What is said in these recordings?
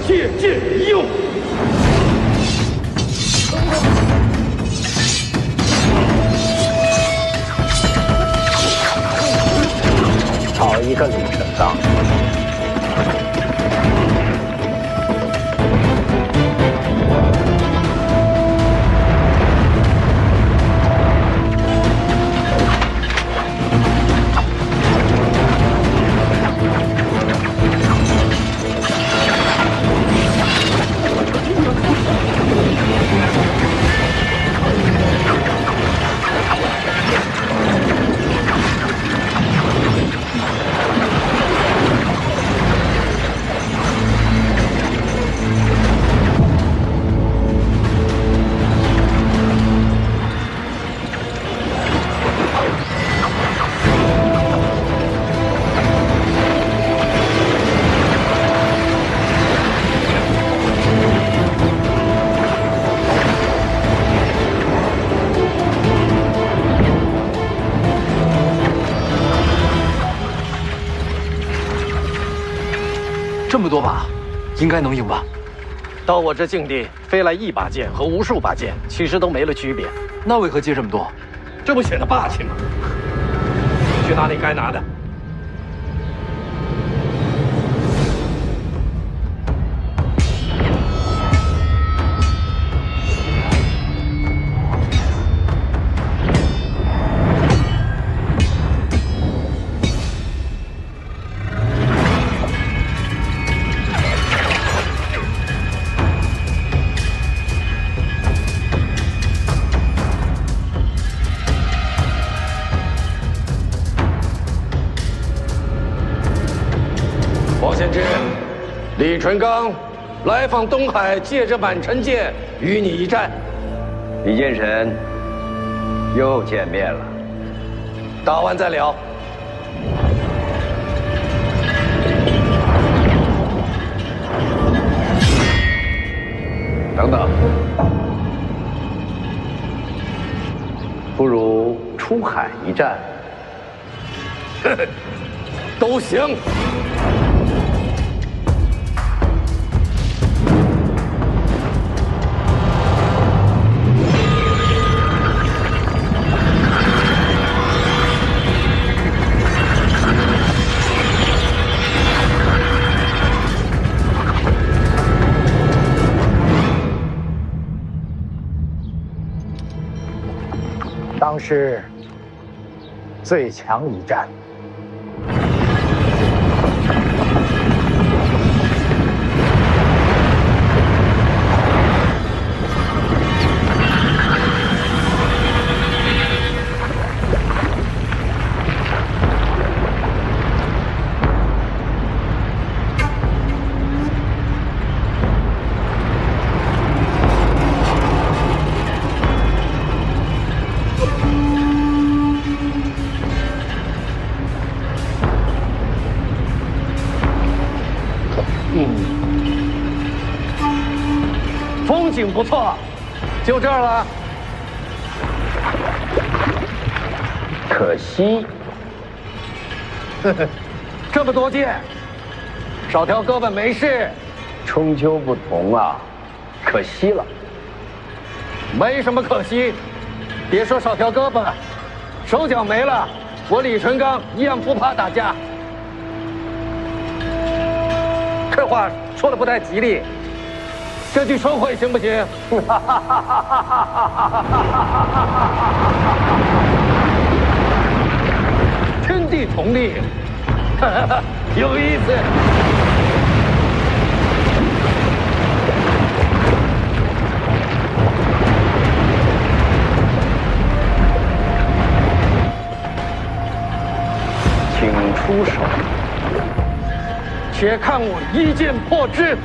借剑一用。好一个李成刚！这么多把，应该能赢吧？到我这境地，飞来一把剑和无数把剑，其实都没了区别。那为何借这么多？这不显得霸气吗？去拿你该拿的。王献之、李淳刚来访东海，借着满城剑与你一战。李剑神，又见面了。打完再聊。等等，不如出海一战。都行。当是最强一战。风景不错，就这儿了。可惜，这么多剑，少条胳膊没事。春秋不同啊，可惜了。没什么可惜，别说少条胳膊，手脚没了，我李淳刚一样不怕打架。这话说的不太吉利，这句收回行不行？天地重立，有意思。请出手。且看我一剑破之。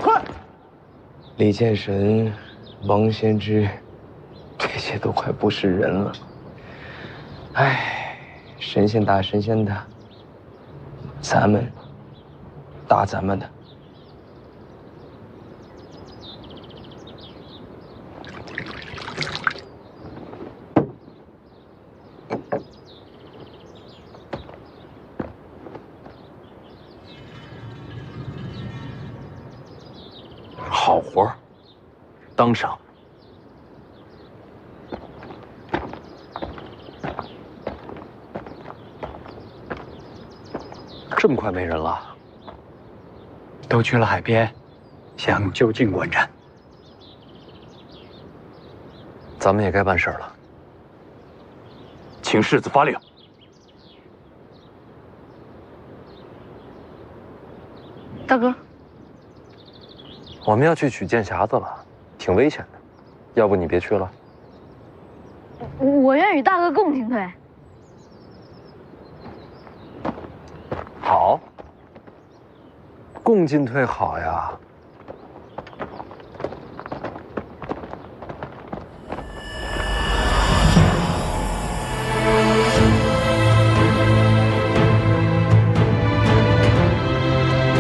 快！李建神、王先知，这些都快不是人了。哎，神仙打神仙的，咱们打咱们的。好活，当赏。这么快没人了？都去了海边，向就近观战。咱们也该办事了。请世子发令。大哥，我们要去取剑匣子了，挺危险的，要不你别去了。我愿与大哥共进退。好，共进退好呀。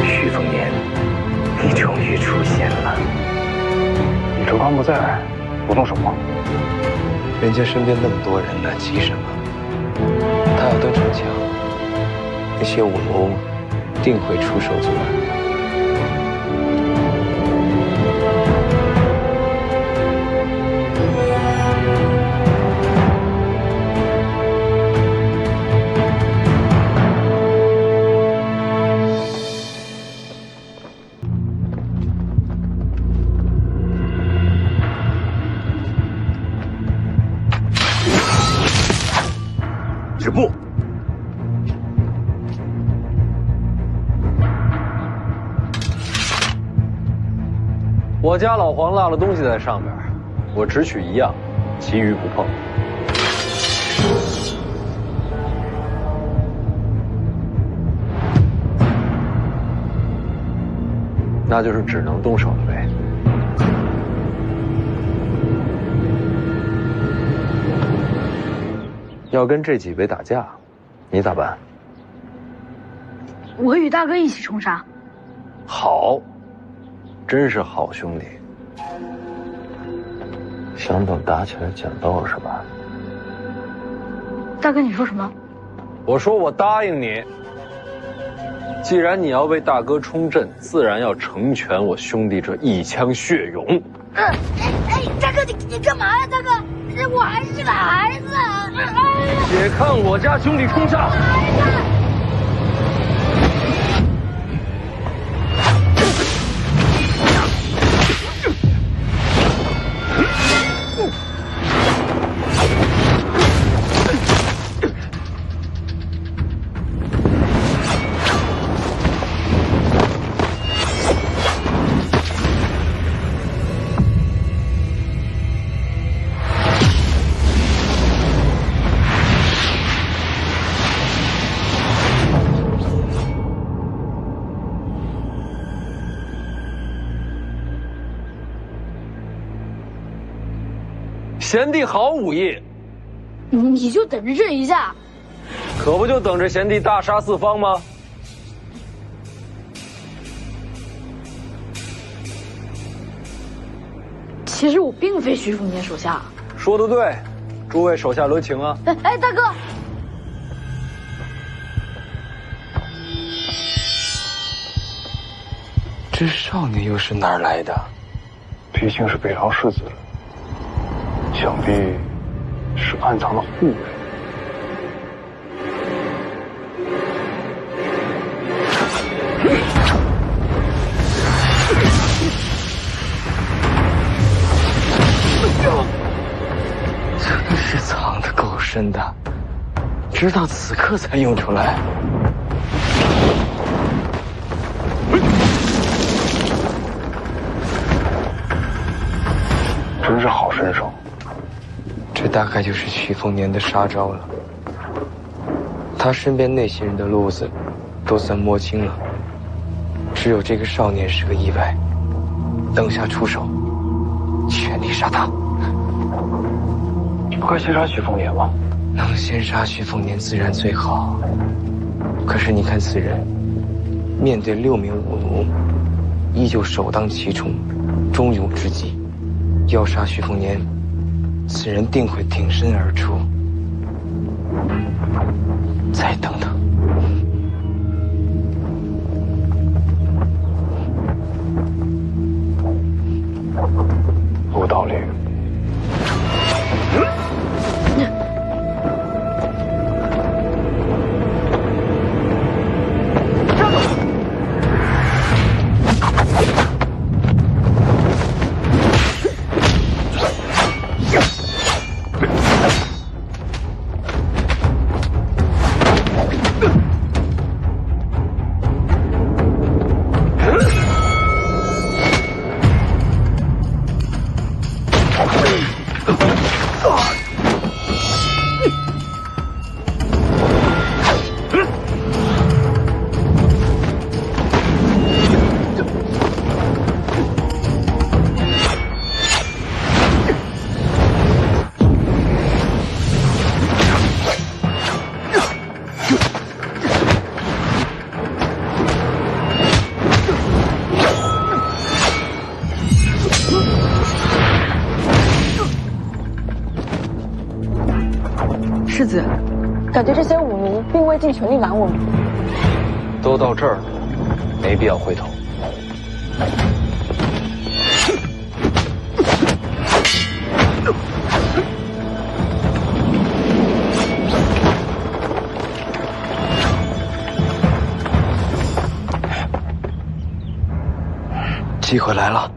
徐凤年，你终于出现了。李成刚不在，不动手吗？人家身边那么多人呢，急什么？他要登城墙，那些武楼定会出手阻拦。止步！我家老黄落了东西在上边，我只取一样，其余不碰。那就是只能动手了呗。要跟这几位打架，你咋办？我与大哥一起冲杀。好，真是好兄弟。想等打起来讲道是吧？大哥，你说什么？我说我答应你。既然你要为大哥冲阵，自然要成全我兄弟这一腔血勇。大哥，你干嘛呀？大哥，我还是个孩子。且看我家兄弟冲杀！贤弟好武艺，你就等着这一下。可不就等着贤弟大杀四方吗？其实我并非徐凤年手下。说得对，诸位手下留情啊！大哥，这少年又是哪儿来的？毕竟是北朝世子，想必是暗藏的护卫。真是藏得够深的，直到此刻才用出来。真是好身手。这大概就是徐凤年的杀招了。他身边那些人的路子都算摸清了，只有这个少年是个意外。等下出手，全力杀他。你不该先杀徐凤年吗？能先杀徐凤年自然最好。可是你看此人，面对6名武奴，依旧首当其冲，忠勇之极。要杀徐凤年，此人定会挺身而出。再等等。有道理。世子，感觉这些武奴并未尽全力拦我们。都到这儿了，没必要回头。机会来了。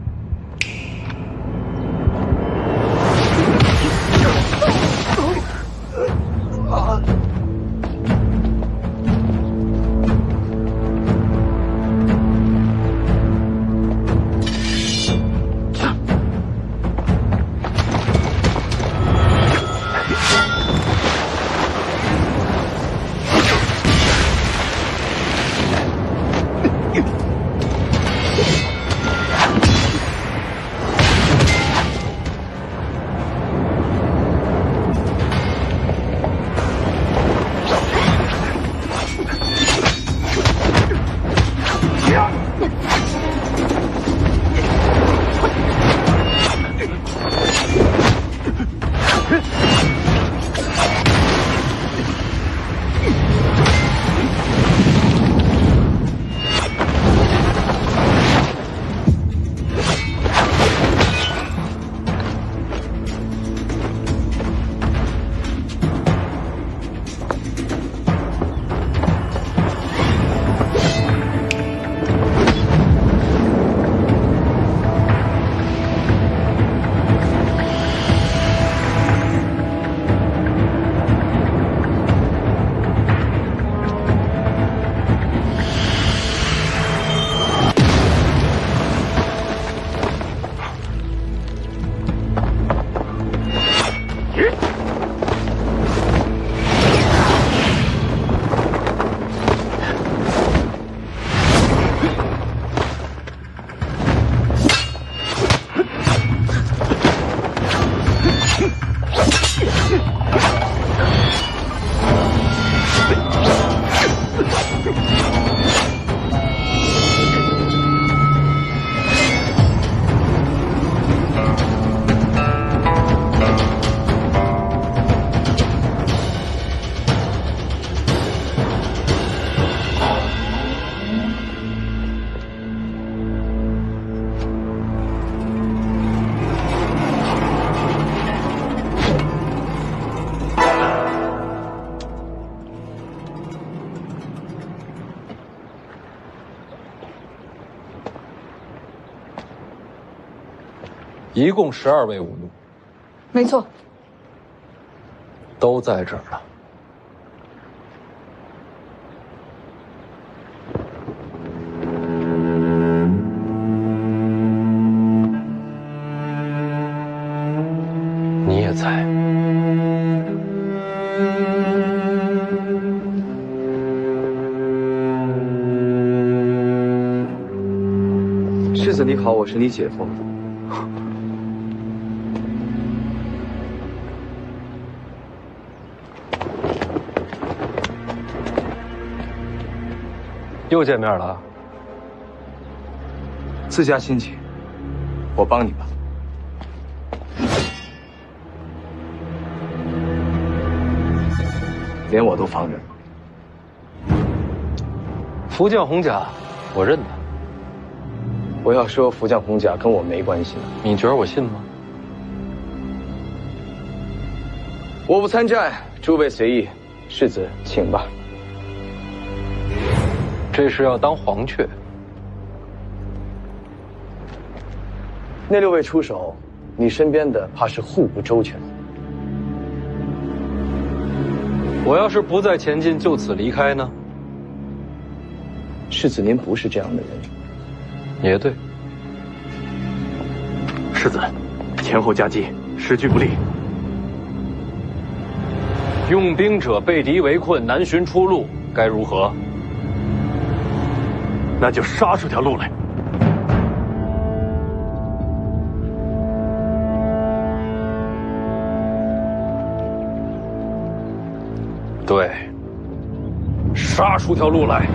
一共12位武奴，没错，都在这儿了。你也在。子你好，我是你姐夫。又见面了。自家亲戚，我帮你吧。连我都放着。福将红甲，我认得。我要说福将红甲跟我没关系了。你觉得我信吗？我不参战，诸位随意。世子，请吧。这是要当黄雀。那6位出手，你身边的怕是互不周全。我要是不再前进，就此离开呢？世子，您不是这样的人。也对。世子，前后夹击，时局不利。用兵者被敌围困，难寻出路，该如何？那就杀出条路来。对，杀出条路来。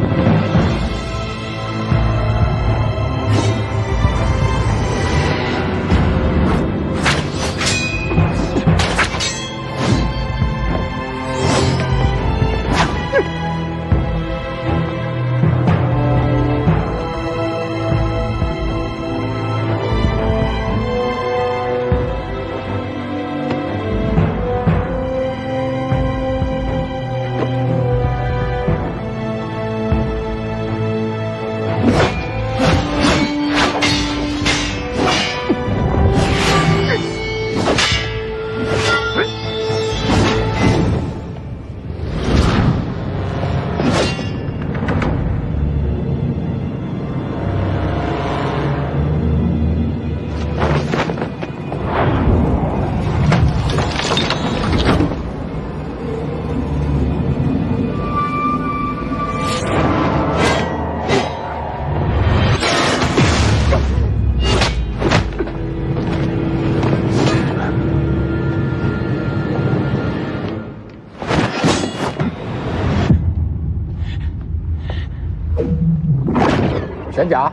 玄甲、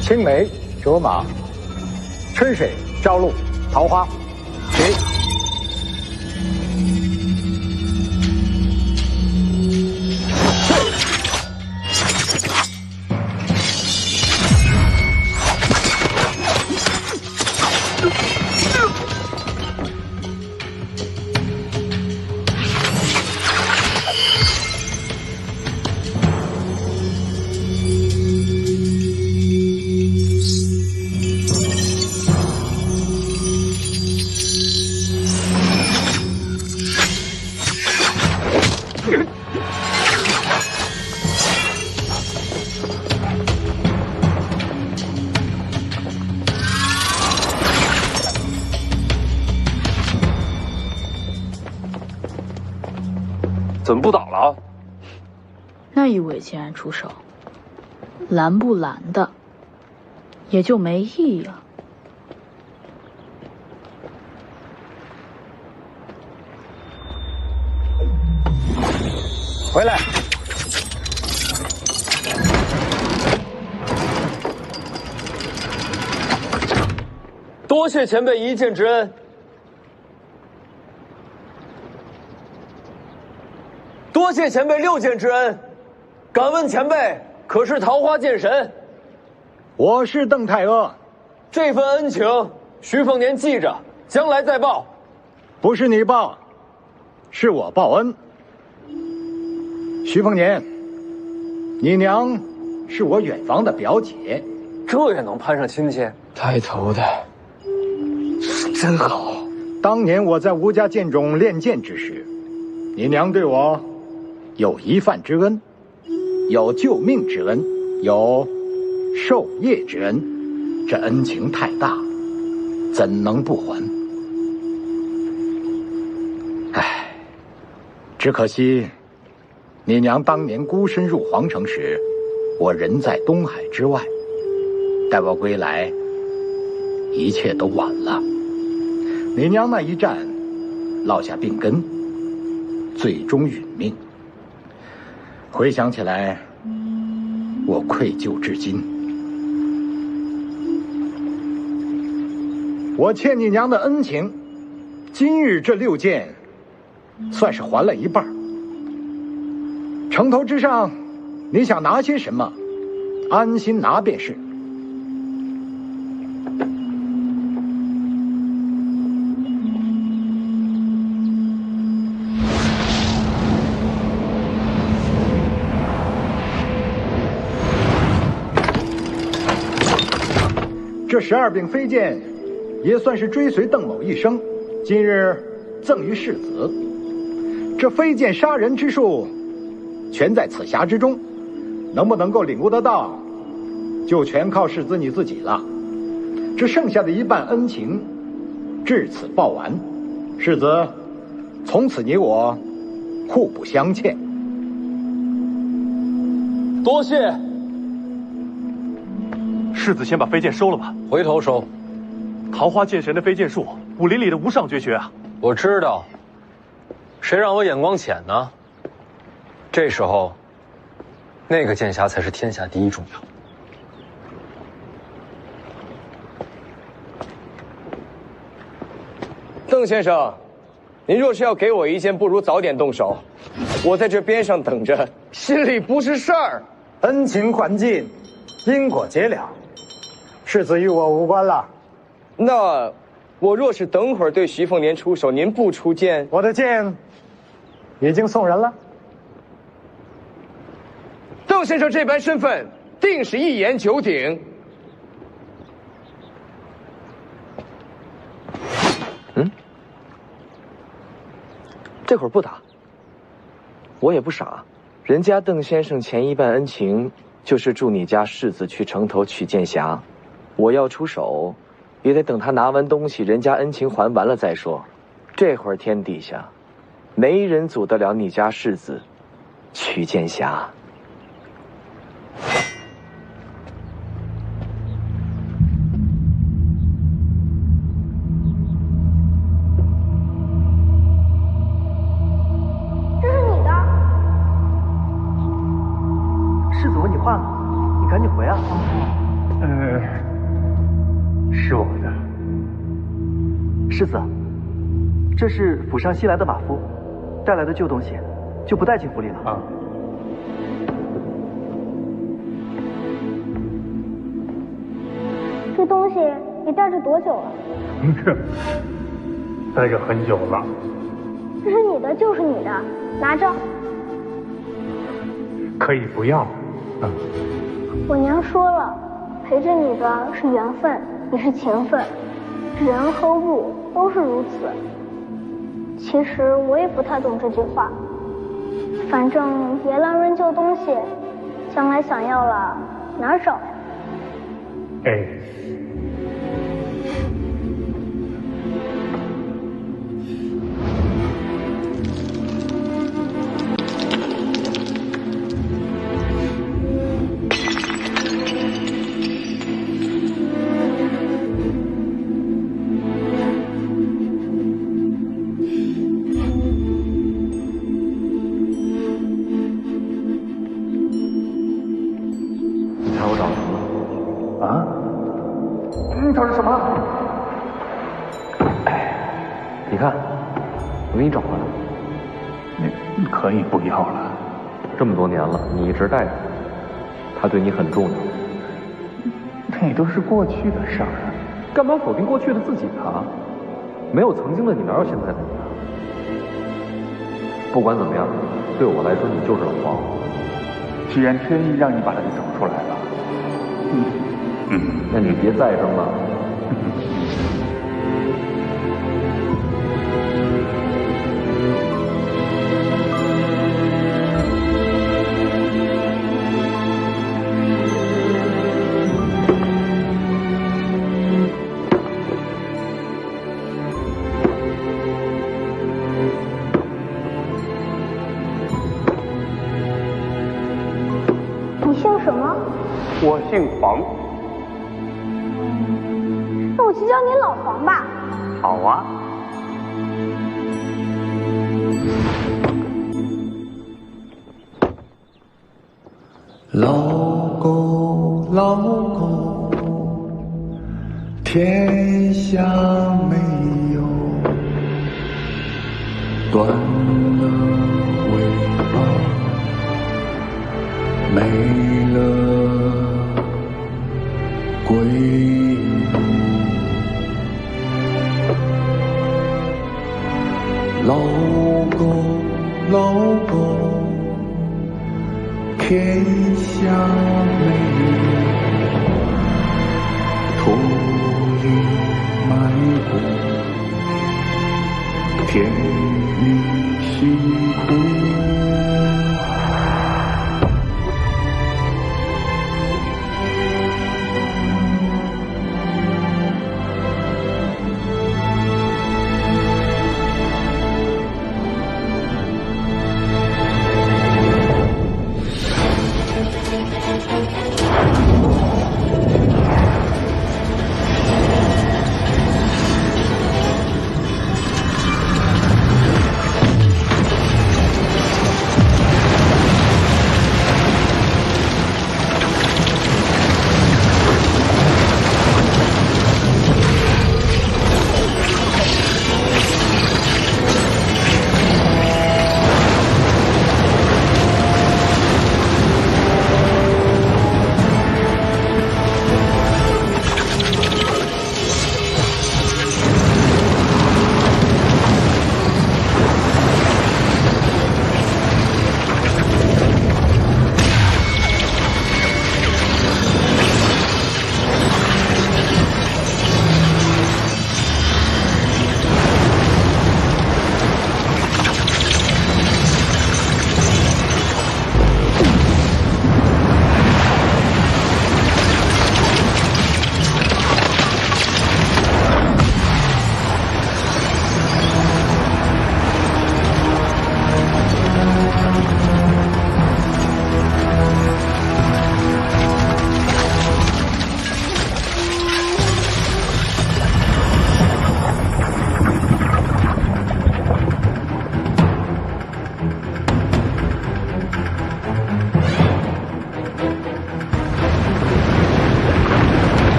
青梅、卓玛、春水、朝露、桃花，谁？怎么不倒了？那一位竟然出手，拦不拦的，也就没意义了。回来！多谢前辈一箭之恩。多谢前辈6箭之恩，敢问前辈可是桃花剑神？我是邓太阿。这份恩情，徐凤年记着，将来再报。不是你报，是我报恩。徐凤年，你娘是我远房的表姐，这也能攀上亲戚？带头的真好。当年我在吴家剑中练剑之时，你娘对我有一饭之恩，有救命之恩，有授业之恩，这恩情太大，怎能不还？唉，只可惜你娘当年孤身入皇城时，我人在东海之外。待我归来，一切都晚了。你娘那一战，落下病根，最终殒命。回想起来，我愧疚至今。我欠你娘的恩情，今日这6件，算是还了一半。城头之上，你想拿些什么，安心拿便是。这12柄飞剑，也算是追随邓某一生，今日赠于世子。这飞剑杀人之术，全在此匣之中，能不能够领悟得到，就全靠世子你自己了。这剩下的一半恩情，至此报完。世子，从此你我互不相欠。多谢。世子先把飞剑收了吧，回头收。桃花剑神的飞剑术，武林里的无上绝学啊！我知道，谁让我眼光浅呢？这时候，那个剑匣才是天下第一重要。邓先生，您若是要给我一剑，不如早点动手。我在这边上等着，心里不是事儿。恩情还尽，因果结了，世子与我无关了。那我若是等会儿对徐凤年出手，您不出剑，我的剑已经送人了。邓先生这般身份，定是一言九鼎。这会儿不打，我也不傻。人家邓先生前一半恩情，就是助你家世子去城头取剑匣。我要出手，也得等他拿完东西，人家恩情还完了再说。这会儿天底下，没人阻得了你家世子取剑匣。是我的。世子，这是府上新来的马夫，带来的旧东西，就不带进府里了。啊。这东西你带着多久了？带着很久了。这是你的就是你的，拿着。可以不要。我娘说了，陪着你的是缘分，也是情分，人和物都是如此。其实我也不太懂这句话，反正别乱扔旧东西，将来想要了哪儿找呀？哎。找着什么了？你看，我给你找回来了。你可以不要了。这么多年了，你一直带着，他对你很重要。那都是过去的事儿，干嘛否定过去的自己啊？没有曾经的你，哪有现在的你啊？不管怎么样，对我来说，你就是老黄。既然天意让你把他给找出来了，那你别再扔了。黄。那我就叫你老黄吧。好啊。老狗，老狗，天下没有断了尾巴，没了归路。老狗，老狗，天下没有土里埋骨，天里辛苦。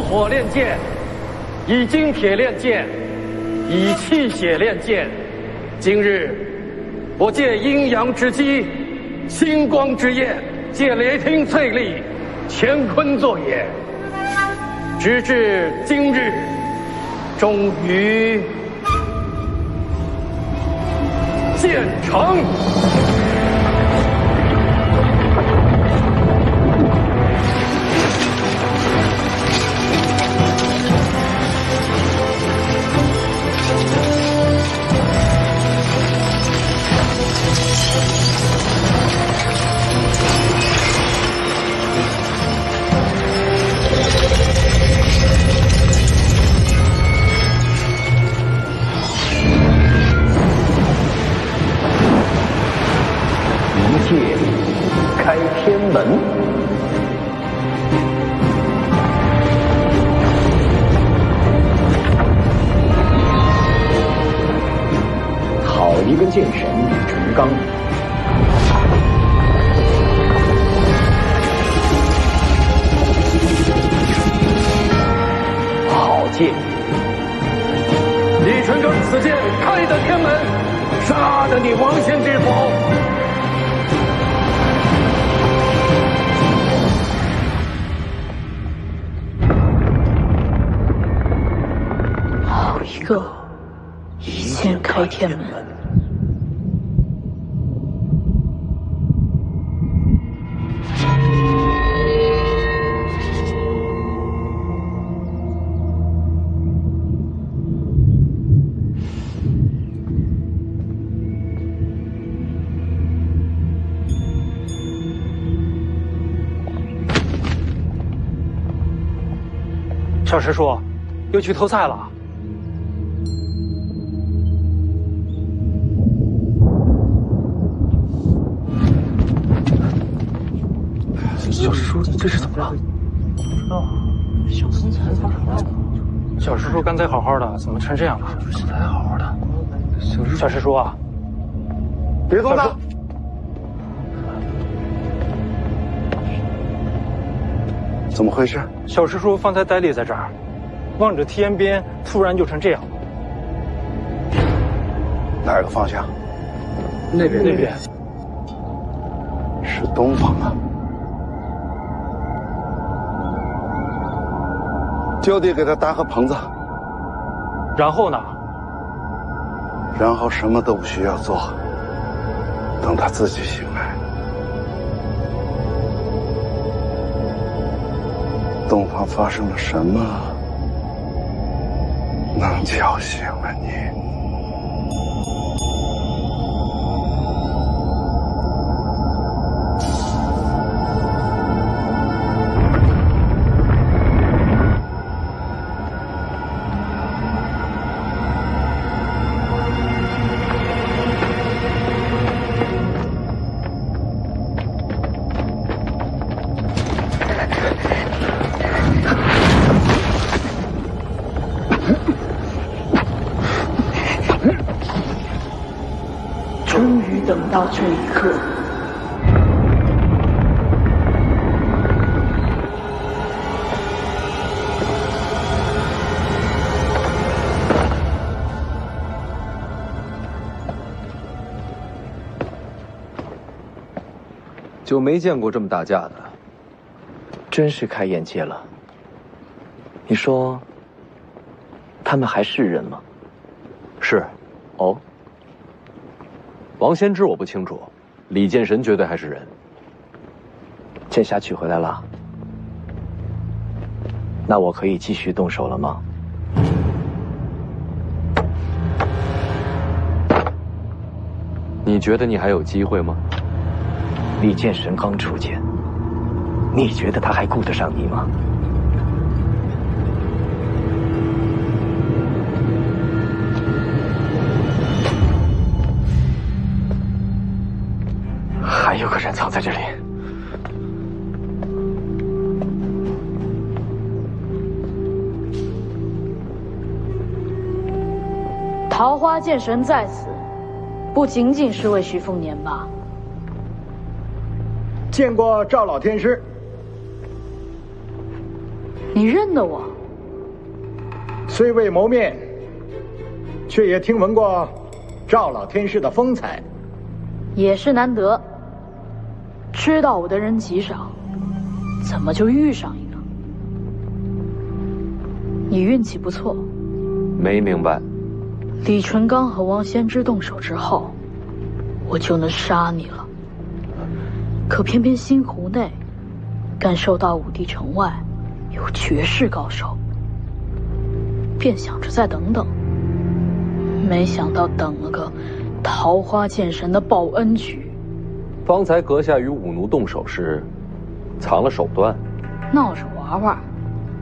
火炼剑，以金铁炼剑，以气血炼剑。今日我借阴阳之机，星光之焰，借雷霆淬砺，乾坤作也。直至今日，终于建成。开天门，好一个剑神李成刚！好剑！李成刚此剑开得天门，杀得你王仙之否？一个一剑开天门。小师叔，又去偷菜了。师叔，这是怎么了？不知道。小师叔刚才好好的，怎么成这样了？现在好好的。小师叔啊，别动他！怎么回事？小师叔方才呆立在这儿，望着天边，突然就成这样了。哪个方向？那边。是东方啊！就地给他搭个棚子。然后呢？然后什么都不需要做，等他自己醒来。东方发生了什么，能叫醒了你？终于等到这一刻。就没见过这么打架的，真是开眼界了。你说，他们还是人吗？是。哦。王先知我不清楚，李剑神绝对还是人。剑侠取回来了，那我可以继续动手了吗？你觉得你还有机会吗？李剑神刚出剑，你觉得他还顾得上你吗？还有个人藏在这里。桃花剑神在此，不仅仅是为徐凤年吧？见过赵老天师。你认得我？虽未谋面，却也听闻过赵老天师的风采。也是难得。知道我的人极少，怎么就遇上一个？你运气不错。没明白。李淳刚和王先知动手之后，我就能杀你了。可偏偏新湖内，感受到武帝城外有绝世高手，便想着再等等。没想到等了个桃花剑神的报恩局。方才阁下与武奴动手时，藏了手段，闹着玩玩，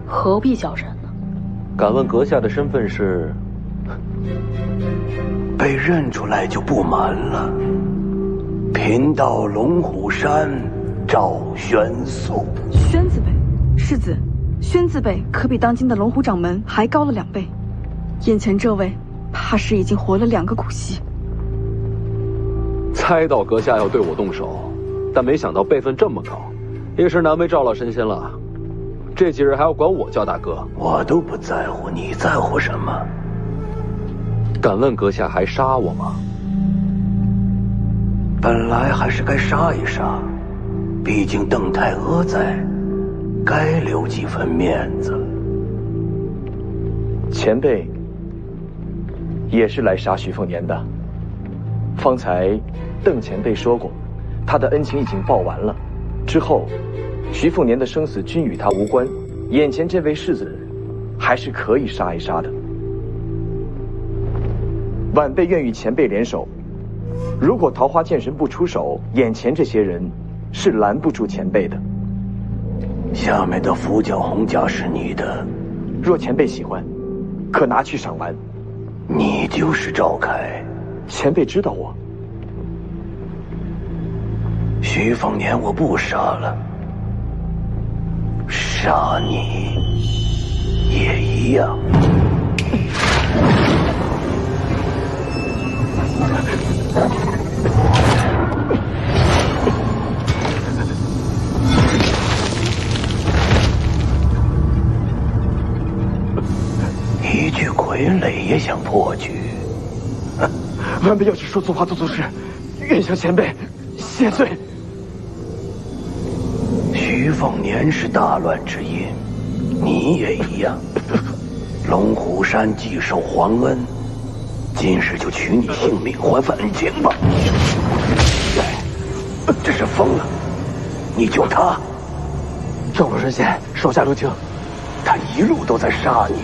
何必较真呢？敢问阁下的身份是？被认出来就不瞒了。贫道龙虎山赵玄素。宣字辈，世子，宣字辈可比当今的龙虎掌门还高了2倍。眼前这位，怕是已经活了2个古稀。猜到阁下要对我动手，但没想到辈分这么高，也是难为赵老神仙了。这几日还要管我叫大哥，我都不在乎，你在乎什么？敢问阁下还杀我吗？本来还是该杀一杀，毕竟邓太阿在，该留几分面子。前辈也是来杀徐凤年的。方才邓前辈说过，他的恩情已经报完了，之后徐凤年的生死均与他无关，眼前这位世子还是可以杀一杀的。晚辈愿与前辈联手，如果桃花剑神不出手，眼前这些人是拦不住前辈的。下面的符角红甲是你的，若前辈喜欢，可拿去赏玩。你就是赵凯。前辈知道我。徐凤年我不杀了，杀你也一样。一具傀儡也想破局？晚辈要是说错话做错事，愿向前辈谢罪。徐凤年是大乱之因，你也一样。龙虎山既受皇恩，今日就取你性命还份恩情吧。这是疯了！你救他，赵老神仙手下留情。他一路都在杀你。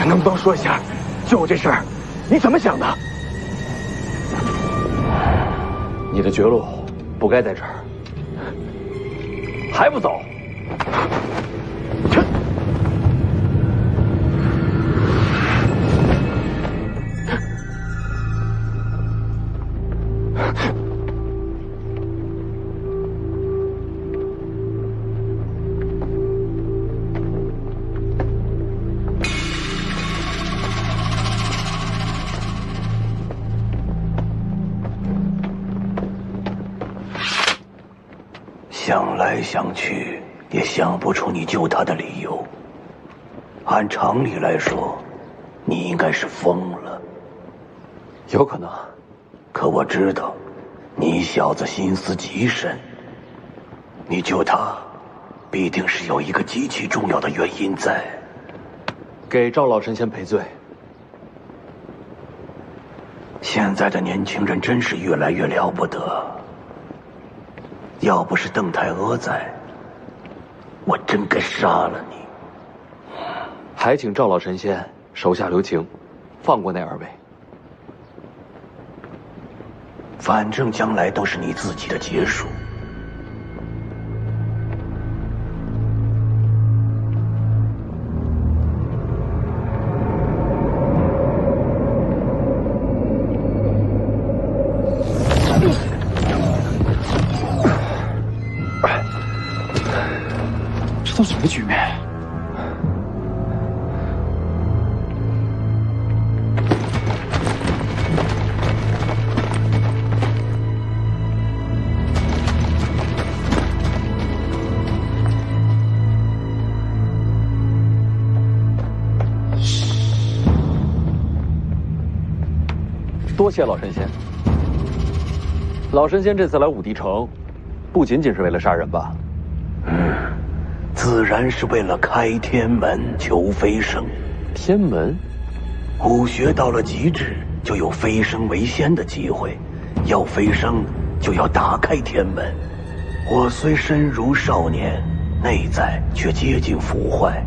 能不能说一下，救我这事儿，你怎么想的？你的绝路不该在这儿，还不走？想来想去，也想不出你救他的理由。按常理来说，你应该是疯了。有可能，可我知道，你小子心思极深。你救他，必定是有一个极其重要的原因在。给赵老神仙赔罪。现在的年轻人真是越来越了不得。要不是邓太阿在，我真该杀了你。还请赵老神仙手下留情，放过那二位。反正将来都是你自己的结束。这都什么局面？多谢老神仙。老神仙这次来武帝城，不仅仅是为了杀人吧？自然是为了开天门求飞升。天门，武学到了极致，就有飞升为仙的机会。要飞升，就要打开天门。我虽身如少年，内在却接近腐坏，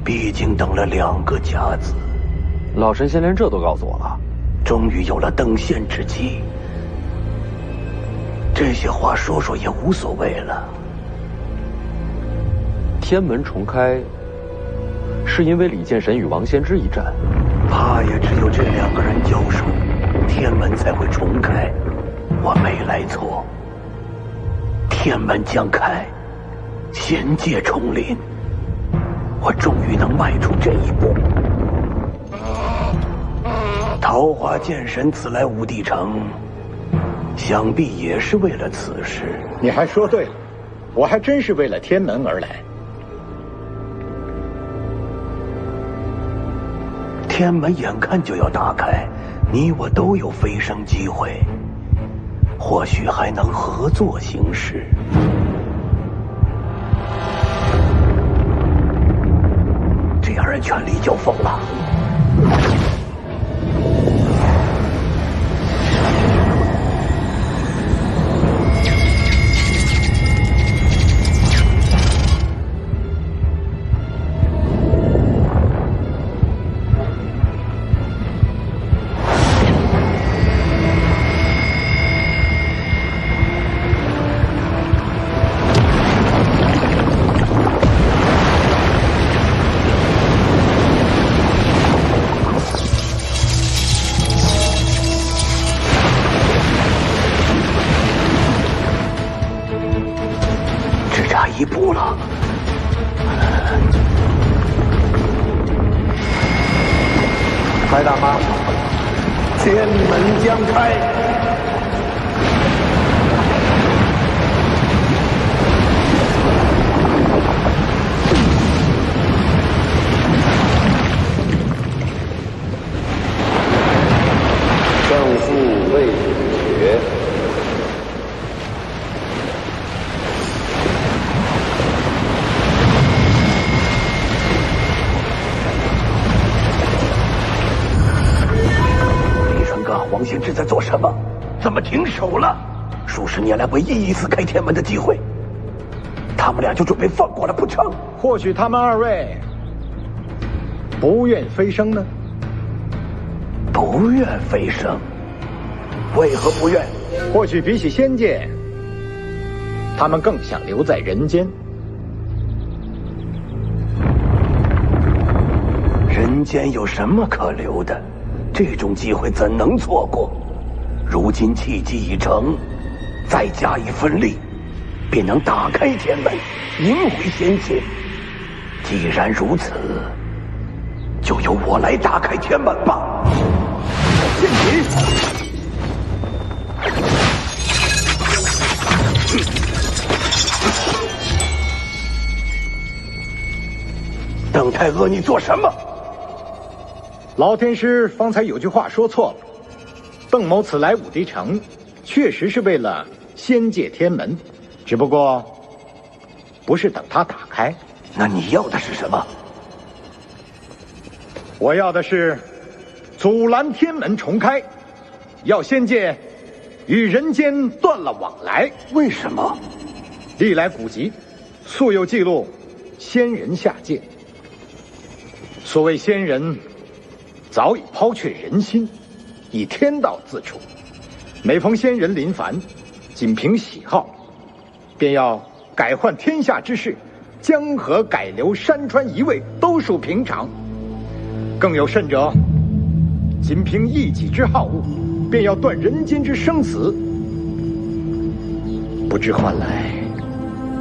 毕竟等了2个甲子。老神仙连这都告诉我了，终于有了登仙之机。这些话说说也无所谓了。天门重开，是因为李剑神与王仙芝一战，怕也只有这2个人交手，天门才会重开。我没来错，天门将开，仙界重临，我终于能迈出这一步。桃花剑神此来武帝城，想必也是为了此事。你还说对了，我还真是为了天门而来。天门眼看就要打开，你我都有飞升机会，或许还能合作行事。这2人全力交锋了。一步了。白大妈，天门将开。胜负未决。王仙芝在做什么？怎么停手了？数十年来唯一一次开天门的机会，他们俩就准备放过了不成？或许他们二位不愿飞升呢？不愿飞升？为何不愿？或许比起仙界，他们更想留在人间。人间有什么可留的？这种机会怎能错过？如今契机已成，再加一分力，便能打开天门，迎回仙界。既然如此，就由我来打开天门吧。剑戟！邓太阿，你做什么？老天师方才有句话说错了，邓某此来武帝城，确实是为了仙界天门，只不过不是等他打开。那你要的是什么？我要的是阻拦天门重开，要仙界与人间断了往来。为什么？历来古籍素有记录，仙人下界。所谓仙人，早已抛却人心，以天道自处。每逢仙人临凡，仅凭喜好，便要改换天下之事，江河改流，山川移位，都属平常。更有甚者，仅凭一己之好恶，便要断人间之生死，不知换来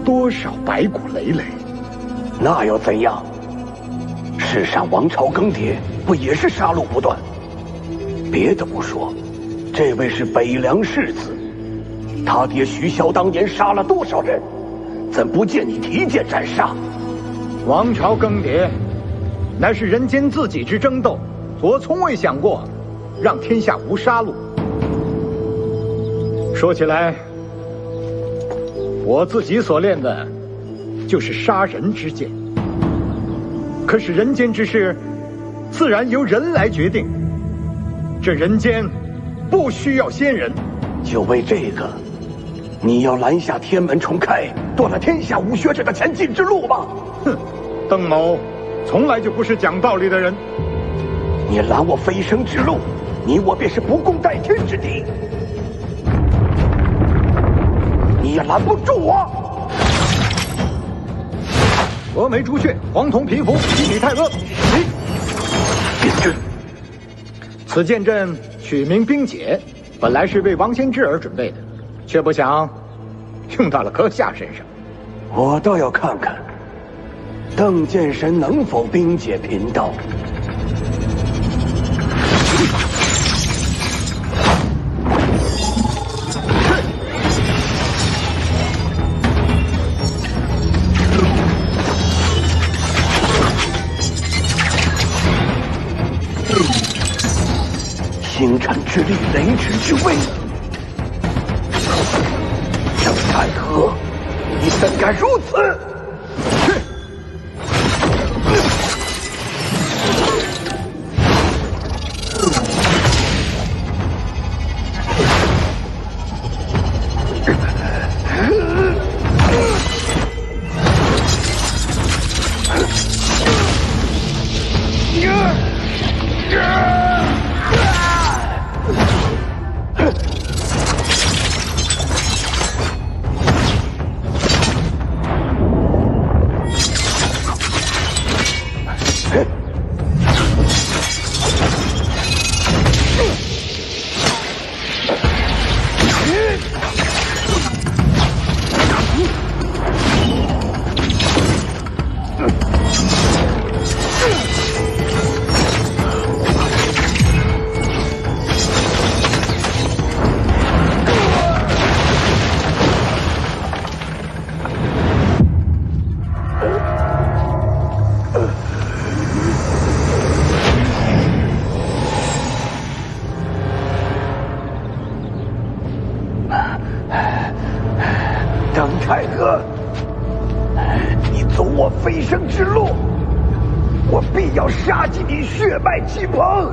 多少白骨累累。那又怎样？世上王朝更迭，不也是杀戮不断？别的不说，这位是北凉世子，他爹徐骁当年杀了多少人，怎不见你提剑斩杀？王朝更迭，乃是人间自己之争斗，我从未想过让天下无杀戮。说起来，我自己所练的就是杀人之剑。可是人间之事，自然由人来决定。这人间不需要仙人。就为这个，你要拦下天门重开，断了天下武学者的前进之路吗？哼，邓某从来就不是讲道理的人。你拦我飞升之路，你我便是不共戴天之敌。你也拦不住我。峨眉朱雀，黄铜皮肤，一米太阿。剑阵，此剑阵取名冰解，本来是为王仙芝而准备的，却不想用到了阁下身上。我倒要看看邓剑神能否冰解贫道。星辰之力，雷池之威。邓太阿，你怎敢如此？邓太哥，你走我飞升之路，我必要杀尽你血脉亲朋。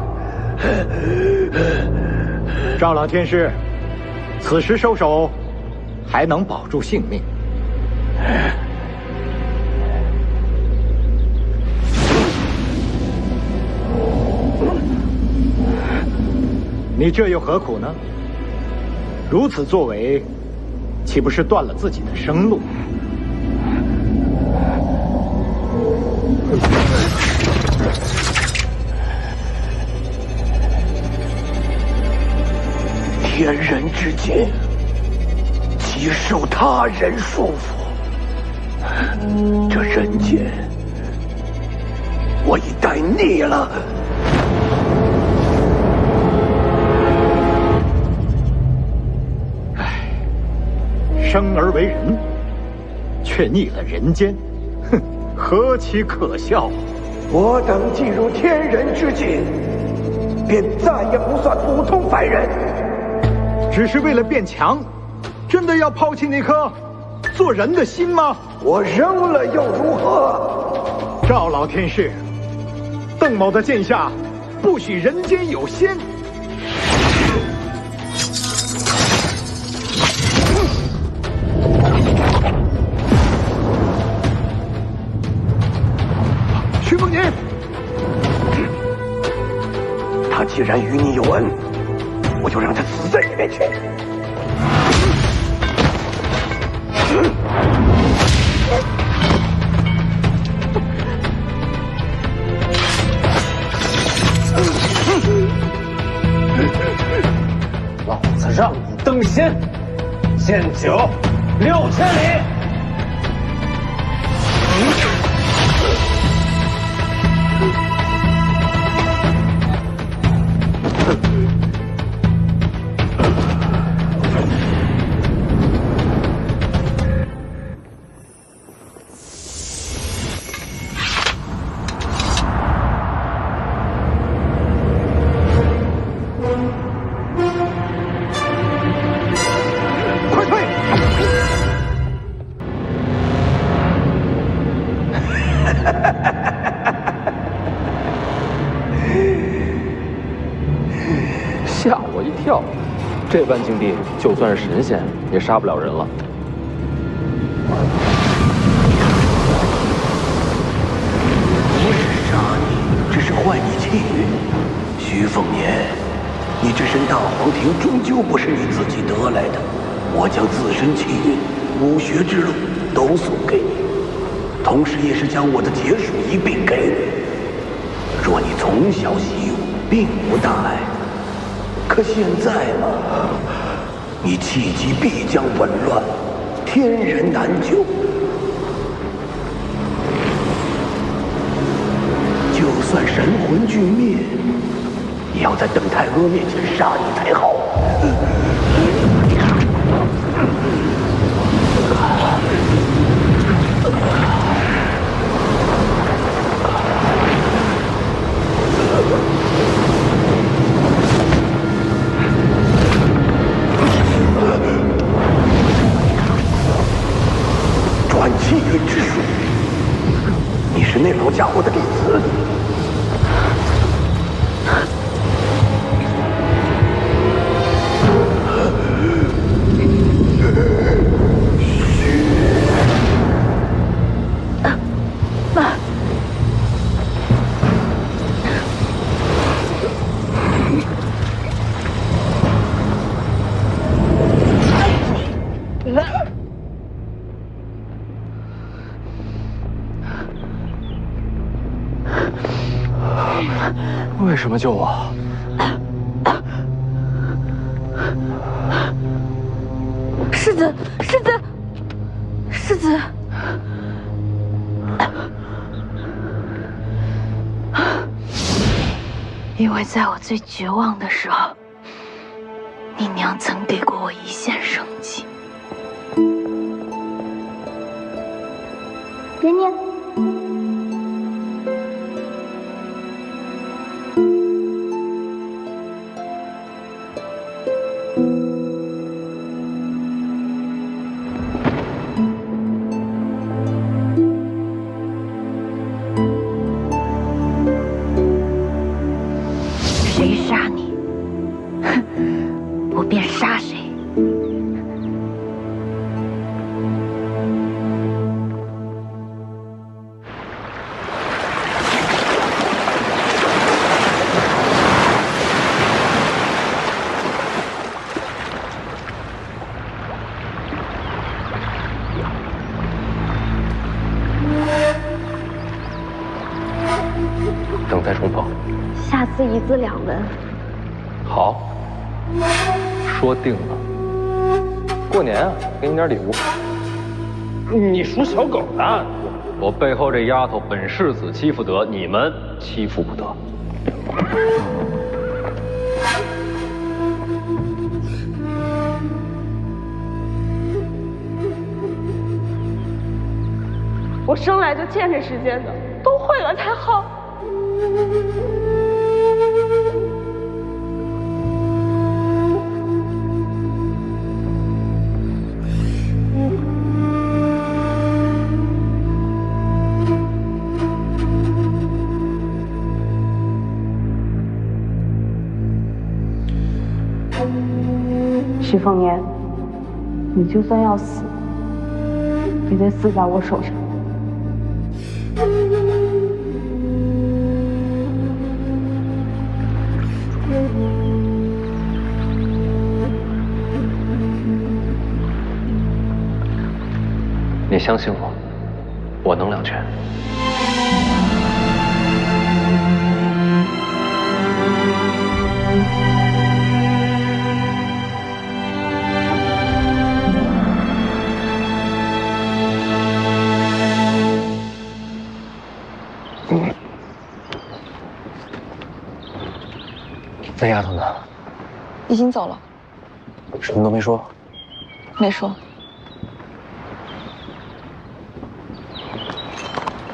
赵老天师，此时收手，还能保住性命。你这又何苦呢？如此作为，岂不是断了自己的生路？天人之间，岂受他人束缚？这人间，我已待腻了。生而为人，却腻了人间，哼，何其可笑！我等进入天人之境，便再也不算普通凡人。只是为了变强，真的要抛弃那颗做人的心吗？我扔了又如何？赵老天师，邓某的剑下不许人间有仙。徐凤年，他既然与你有恩，我就让他死在你面前。老子让你登仙，剑酒6000里。吓我一跳，这般境地，就算是神仙也杀不了人了。不是杀你，只是坏你气运。徐凤年，你这身大黄庭终究不是你自己得来的，我将自身气运、武学之路都送给你，同时也是将我的劫数一并给你。若你从小习武，并无大碍。可现在嘛，你气机必将紊乱，天人难救。就算神魂俱灭，也要在邓太阿面前杀你才好。转气运之术，你是那老家伙的弟子？为什么救我？世子，世子，世子！因为在我最绝望的时候，你娘曾给过我一线生机。娘娘。再重逢。下次一字两文。好，说定了。过年啊，给你点礼物。你属小狗的，我背后这丫头本世子欺负得，你们欺负不得。我生来就欠这世间的，都会了才好。徐凤年，你就算要死，也得死在我手上。你相信我，我能两全。那丫头呢？已经走了，什么都没说。没说。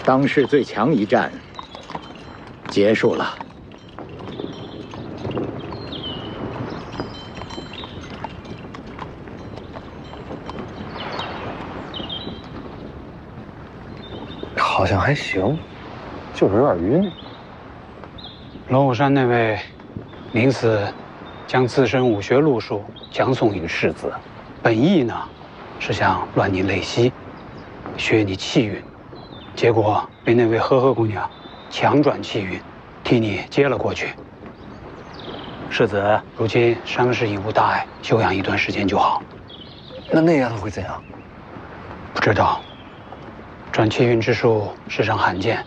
当世最强一战结束了。好像还行，就是有点晕。龙虎山那位临死将自身武学路数讲诵于世子，本意呢是想乱你泪息，削你气运，结果被那位呵呵姑娘强转气运，替你接了过去。世子如今伤势已无大碍，休养一段时间就好。那丫头会怎样？不知道。转气运之术世上罕见，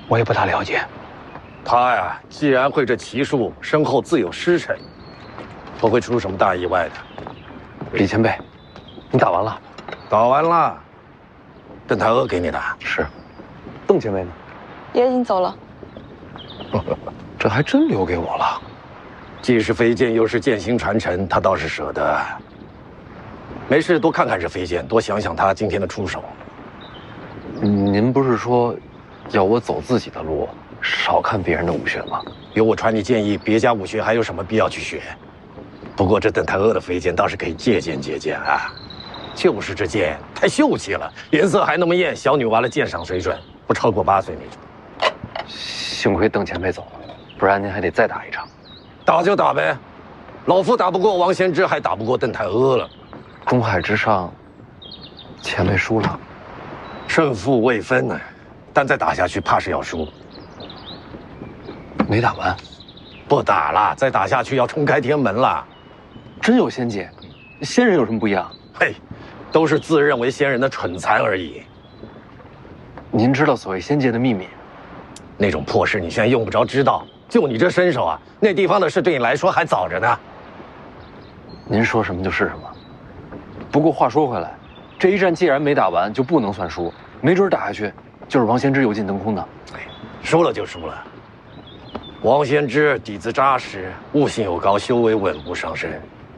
我也不大了解。他呀，既然会这奇术，身后自有师承，不会出什么大意外的。李前辈，你打完了？打完了。邓太阿给你的。是。邓前辈呢？也已经走了。这还真留给我了。既是飞剑，又是剑心传承，他倒是舍得。没事，多看看这飞剑，多想想他今天的出手。您不是说要我走自己的路，少看别人的武学吗？有我传你建议，别家武学还有什么必要去学？不过这邓太阿的飞剑倒是可以借鉴借鉴啊。就是这剑太秀气了，颜色还那么艳，小女娃的鉴赏水准不超过8岁那种。幸亏邓前辈走了，不然您还得再打一场。打就打呗，老夫打不过王先知，还打不过邓太阿了。东海之上，前辈输了。胜负未分呢，但再打下去怕是要输。没打完，不打了，再打下去要重开天门了。真有仙界？仙人有什么不一样？嘿，都是自认为仙人的蠢材而已。您知道所谓仙界的秘密？那种破事你现在用不着知道。就你这身手啊，那地方的事对你来说还早着呢。您说什么就是什么。不过话说回来，这一战既然没打完，就不能算输。没准打下去，就是王先知油尽灯空呢。哎，输了就输了。王先知底子扎实，悟性又高，修为稳步上升。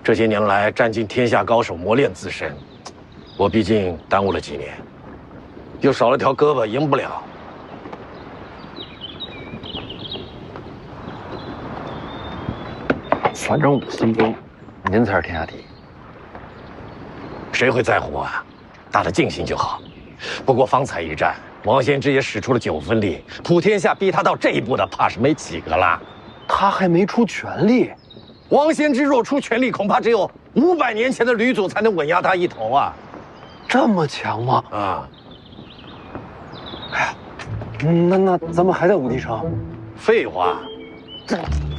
这些年来占尽天下高手磨练自身，我毕竟耽误了几年，又少了条胳膊，赢不了。反正我心中，您才是天下第一。谁会在乎啊？打得尽兴就好。不过方才一战，王先知也使出了9分力，普天下逼他到这一步的，怕是没几个了。他还没出全力。王先知若出全力，恐怕只有500年前的吕祖才能稳压他一头啊！这么强吗？啊！哎呀，那咱们还在武帝城？废话，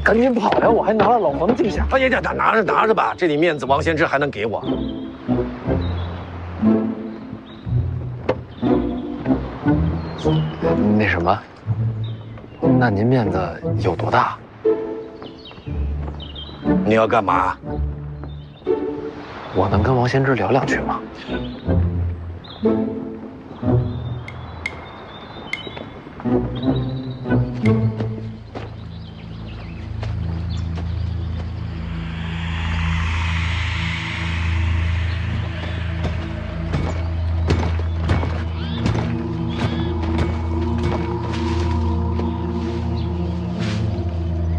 赶紧跑呀！我还拿了老黄镜匣。哎呀，拿着吧，这点面子王先知还能给我？那什么，那您面子有多大？你要干嘛？我能跟王先知聊两句吗？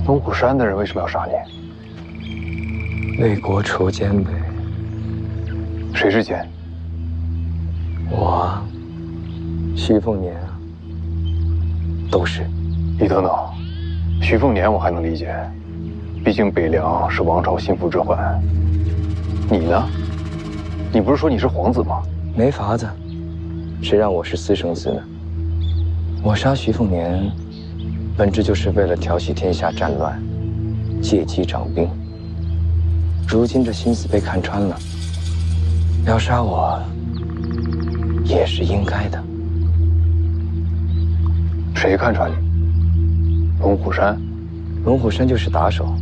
龙虎山的人为什么要杀你？为国除奸呗。谁是奸？我，徐凤年啊，都是。你等等，徐凤年我还能理解，毕竟北凉是王朝心腹之患。你呢？你不是说你是皇子吗？没法子，谁让我是私生子呢？我杀徐凤年，本质就是为了调戏天下战乱，借机长兵。如今这心思被看穿了，要杀我也是应该的。谁看穿你？龙虎山？龙虎山就是打手，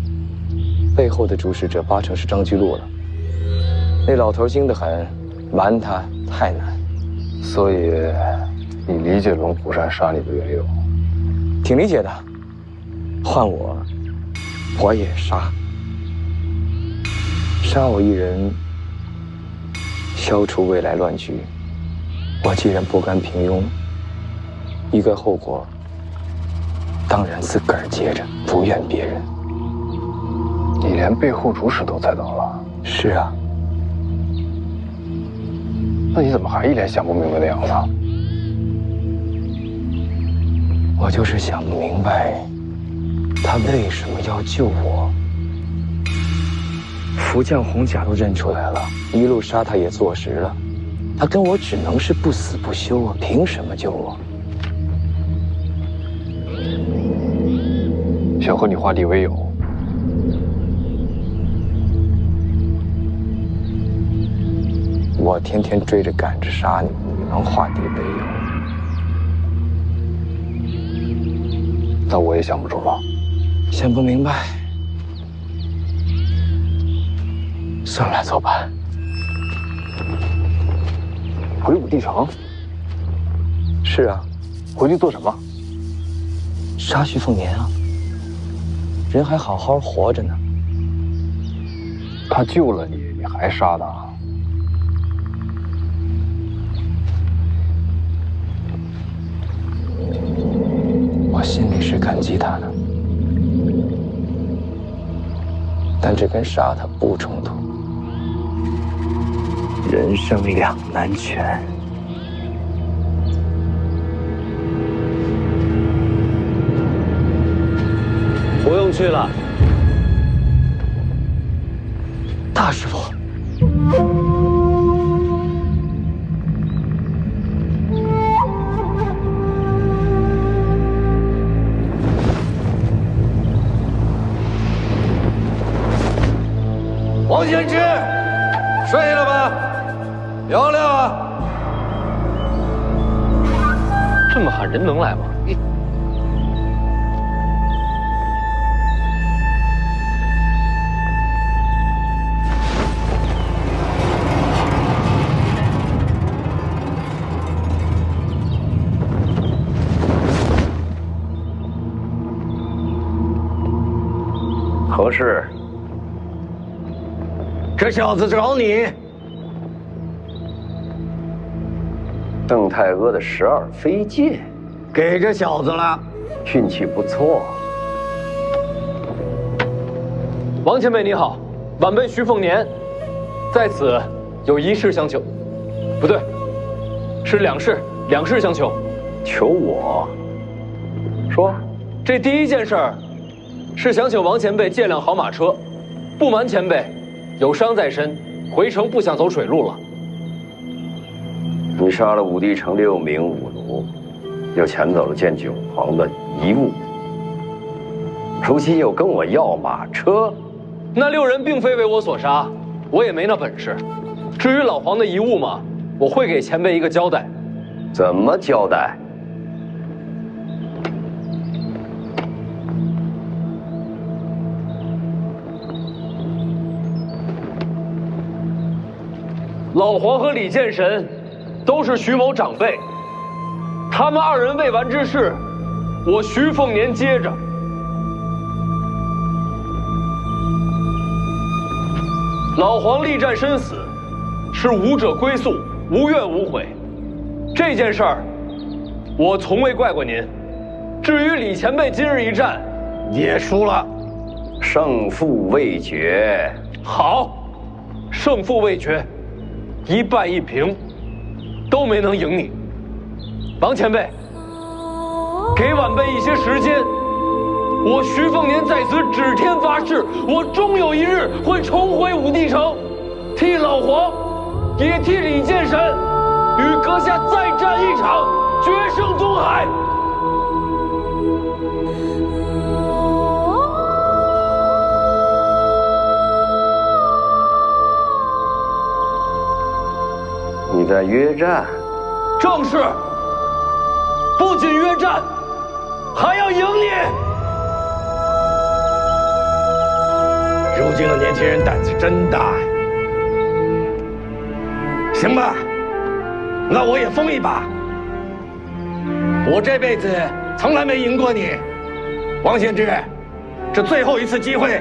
背后的主使者八成是张居禄了。那老头精得很，瞒他太难。所以，你理解龙虎山杀你的缘由？挺理解的。换我，我也杀。杀我一人，消除未来乱局。我既然不甘平庸，一个后果，当然自个儿接着，不怨别人。你连背后主使都猜到了？是啊。那你怎么还一脸想不明白的样子？我就是想不明白，他为什么要救我。福将红甲都认出来了，一路杀他也坐实了，他跟我只能是不死不休啊！凭什么救我？想和你化敌为友。我天天追着赶着杀你，你能化敌为友？那我也想不出了。想不明白，算了，走吧。回武帝城？是啊。回去做什么？杀徐凤年啊！人还好好活着呢。他救了你，你还杀他？我心里是感激他的，但这跟杀他不冲突。人生两难全。不用去了，大师傅。王先知，睡了吧？聊聊啊！这么喊人能来吗？何事？这小子找你。邓太阿的12飞剑，给这小子了，运气不错。王前辈你好，晚辈徐凤年，在此有一事相求。不对，是两事相求。求我？说。这第一件事儿，是想请王前辈借辆好马车。不瞒前辈，有伤在身，回城不想走水路了。你杀了武帝城6名武奴，又抢走了见九皇的遗物，如今又跟我要马车。那6人并非为我所杀，我也没那本事。至于老皇的遗物嘛，我会给前辈一个交代。怎么交代？老黄和李剑神都是徐某长辈，他们二人未完之事，我徐凤年接着。老黄力战身死，是武者归宿，无怨无悔。这件事儿，我从未怪过您。至于李前辈今日一战，你也输了，胜负未决。好，胜负未决，1败1平，都没能赢你。王前辈，给晚辈一些时间，我徐凤年在此指天发誓，我终有一日会重回武帝城，替老黄，也替李剑神，与阁下再战一场，决胜东海。你在约战？正是。不仅约战，还要赢你。如今的年轻人胆子真大呀！行吧，那我也疯一把。我这辈子从来没赢过你，王献之，这最后一次机会，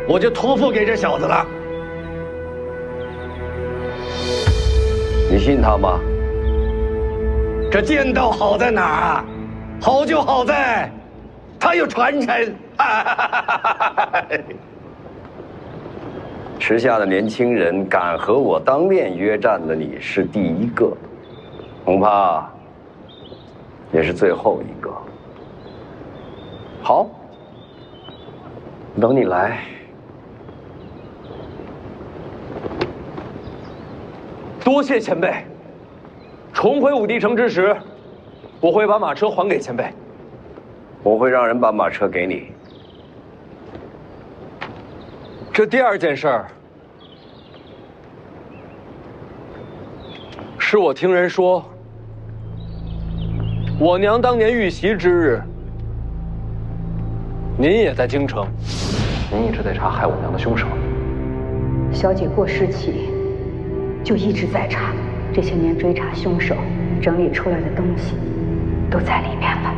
我就托付给这小子了。你信他吗？这剑道好在哪儿啊？好就好在，他有传承。时下的年轻人敢和我当面约战的，你是第一个，恐怕也是最后一个。好，等你来。多谢前辈。重回武帝城之时，我会把马车还给前辈。我会让人把马车给你。这第二件事儿，是我听人说，我娘当年遇袭之日，您也在京城。您一直在查害我娘的凶手。小姐过世起，就一直在查。这些年追查凶手，整理出来的东西都在里面了。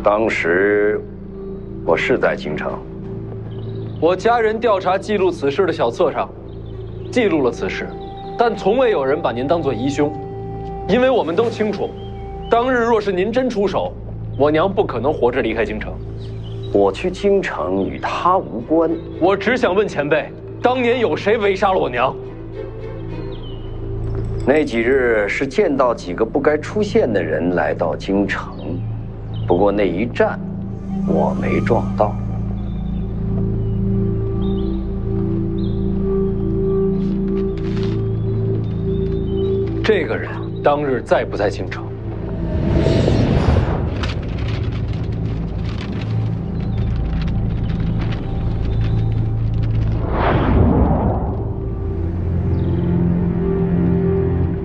当时我是在京城，我家人调查记录此事的小册上记录了此事，但从未有人把您当作疑凶，因为我们都清楚，当日若是您真出手，我娘不可能活着离开京城。我去京城与他无关。我只想问前辈，当年有谁围杀了我娘？那几日是见到几个不该出现的人来到京城，不过那一战我没撞到。这个人当日在不在京城？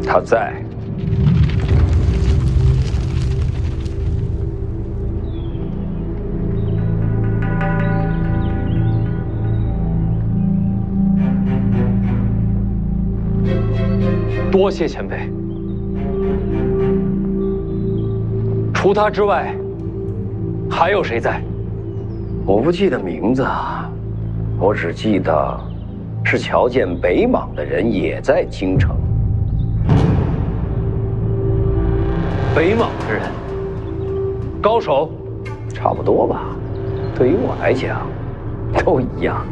他在。多谢前辈。除他之外，还有谁在？我不记得名字啊，我只记得是瞧见北莽的人也在京城。北莽的人，高手，差不多吧。对于我来讲，都一样。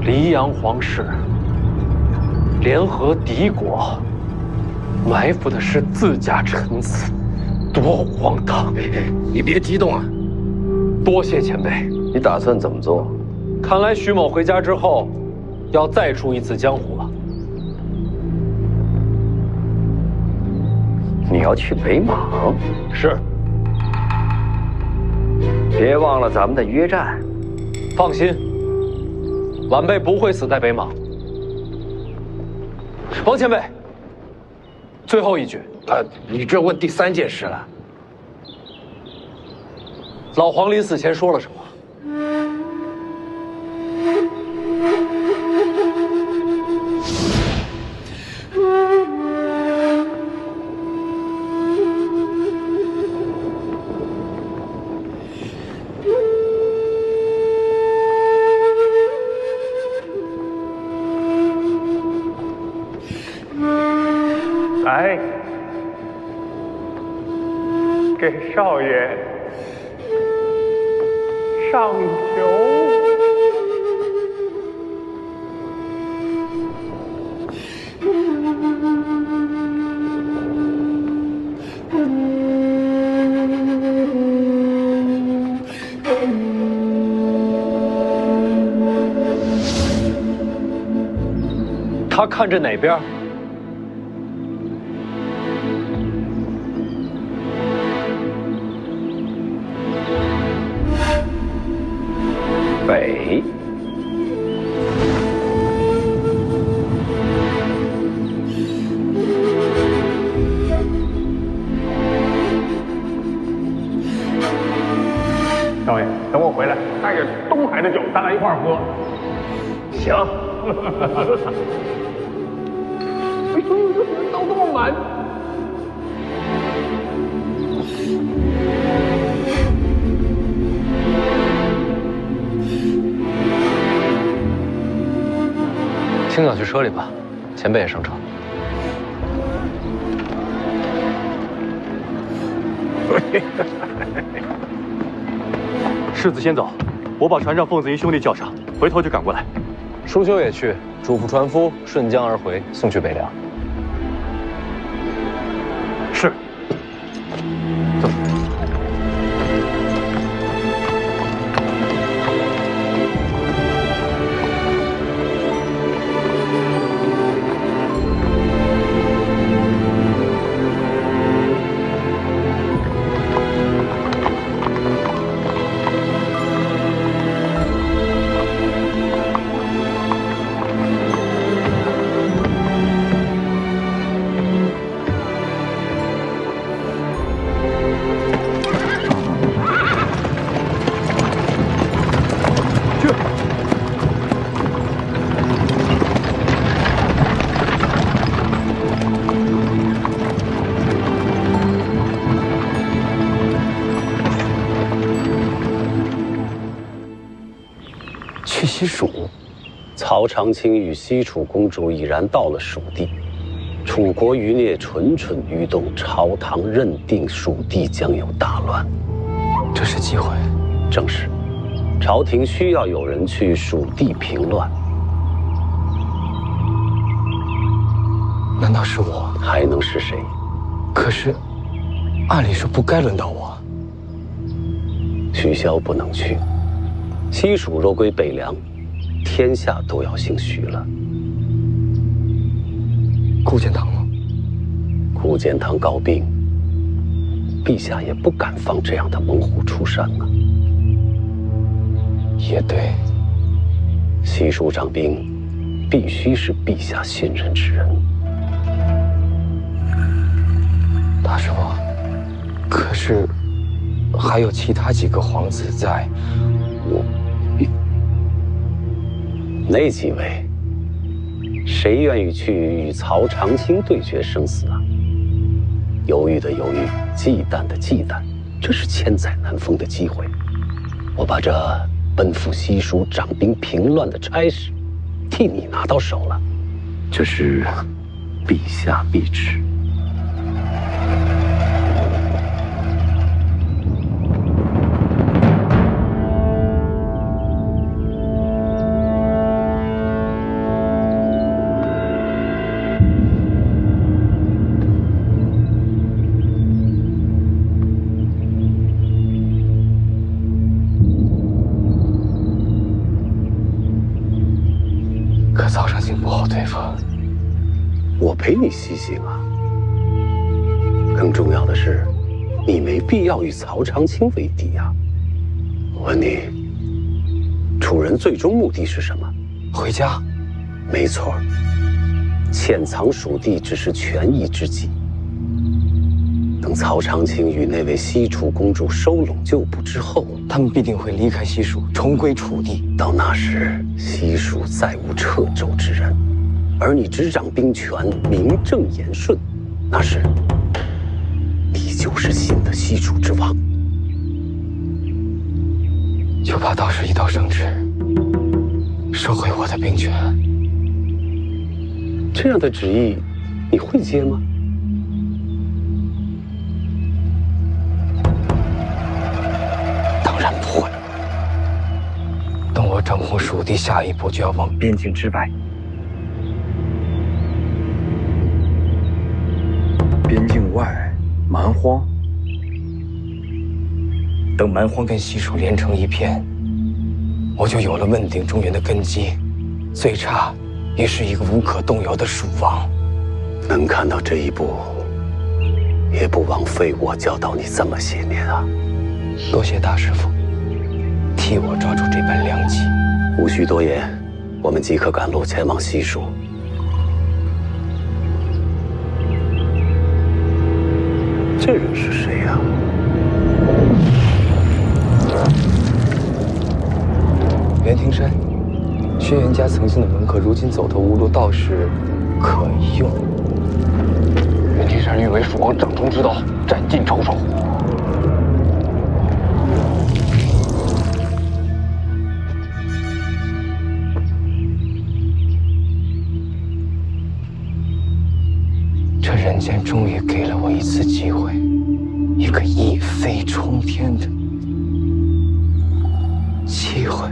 黎阳皇室联合敌国，埋伏的是自家臣子，多荒唐！你别激动啊。多谢前辈。你打算怎么做？看来徐某回家之后，要再出一次江湖了。你要去北莽？是。别忘了咱们的约战。放心，晚辈不会死在北莽。王前辈，最后一句。你这问第三件事了。老黄临死前说了什么？来，给少爷上酒。他看着哪边？北。少爷，等我回来，带着东海的酒，咱俩一块儿喝。行。哎呦，都这么满。青鸟去车里吧，前辈也上车。世子先走，我把船上凤子英兄弟叫上，回头就赶过来。舒修也去，嘱咐船夫顺江而回，送去北凉。是。走。西蜀，曹长卿与西楚公主已然到了蜀地，楚国余孽蠢蠢欲动，朝堂认定蜀地将有大乱。这是机会。正是，朝廷需要有人去蜀地平乱。难道是我？还能是谁？可是，按理说不该轮到我。许萧不能去。西蜀若归北凉，天下都要姓许了。顾建堂呢？顾建堂告病，陛下也不敢放这样的猛虎出山啊。也对，西蜀掌兵必须是陛下信任之人。大叔，可是还有其他几个皇子在，那几位，谁愿意去与曹长卿对决生死啊？犹豫的犹豫，忌惮的忌惮，这是千载难逢的机会。我把这奔赴西蜀掌兵平乱的差事，替你拿到手了，这是陛下必知。曹长卿不好对付，我陪你西行啊。更重要的是，你没必要与曹长卿为敌呀。我问你，楚人最终目的是什么？回家。没错，潜藏蜀地只是权宜之计。等曹长青与那位西楚公主收拢旧部之后，他们必定会离开西蜀，重归楚地。到那时，西蜀再无掣肘之人，而你执掌兵权，名正言顺，那时你就是新的西楚之王。就怕到时一道圣旨，收回我的兵权。这样的旨意，你会接吗？当然不会。等我征服蜀地，下一步就要往边境之外。边境外，蛮荒。等蛮荒跟西蜀连成一片，我就有了问鼎中原的根基，最差也是一个无可动摇的蜀王。能看到这一步，也不枉费我教导你这么些年啊！多谢大师父，替我抓住这般良机。无需多言，我们即刻赶路前往西蜀。这人是谁呀？袁庭山，轩辕家曾经的门客，如今走投无路，倒是可用。袁庭山欲为蜀王掌中之刀，斩尽仇手。这人间终于给了我一次机会，一个一飞冲天的机会。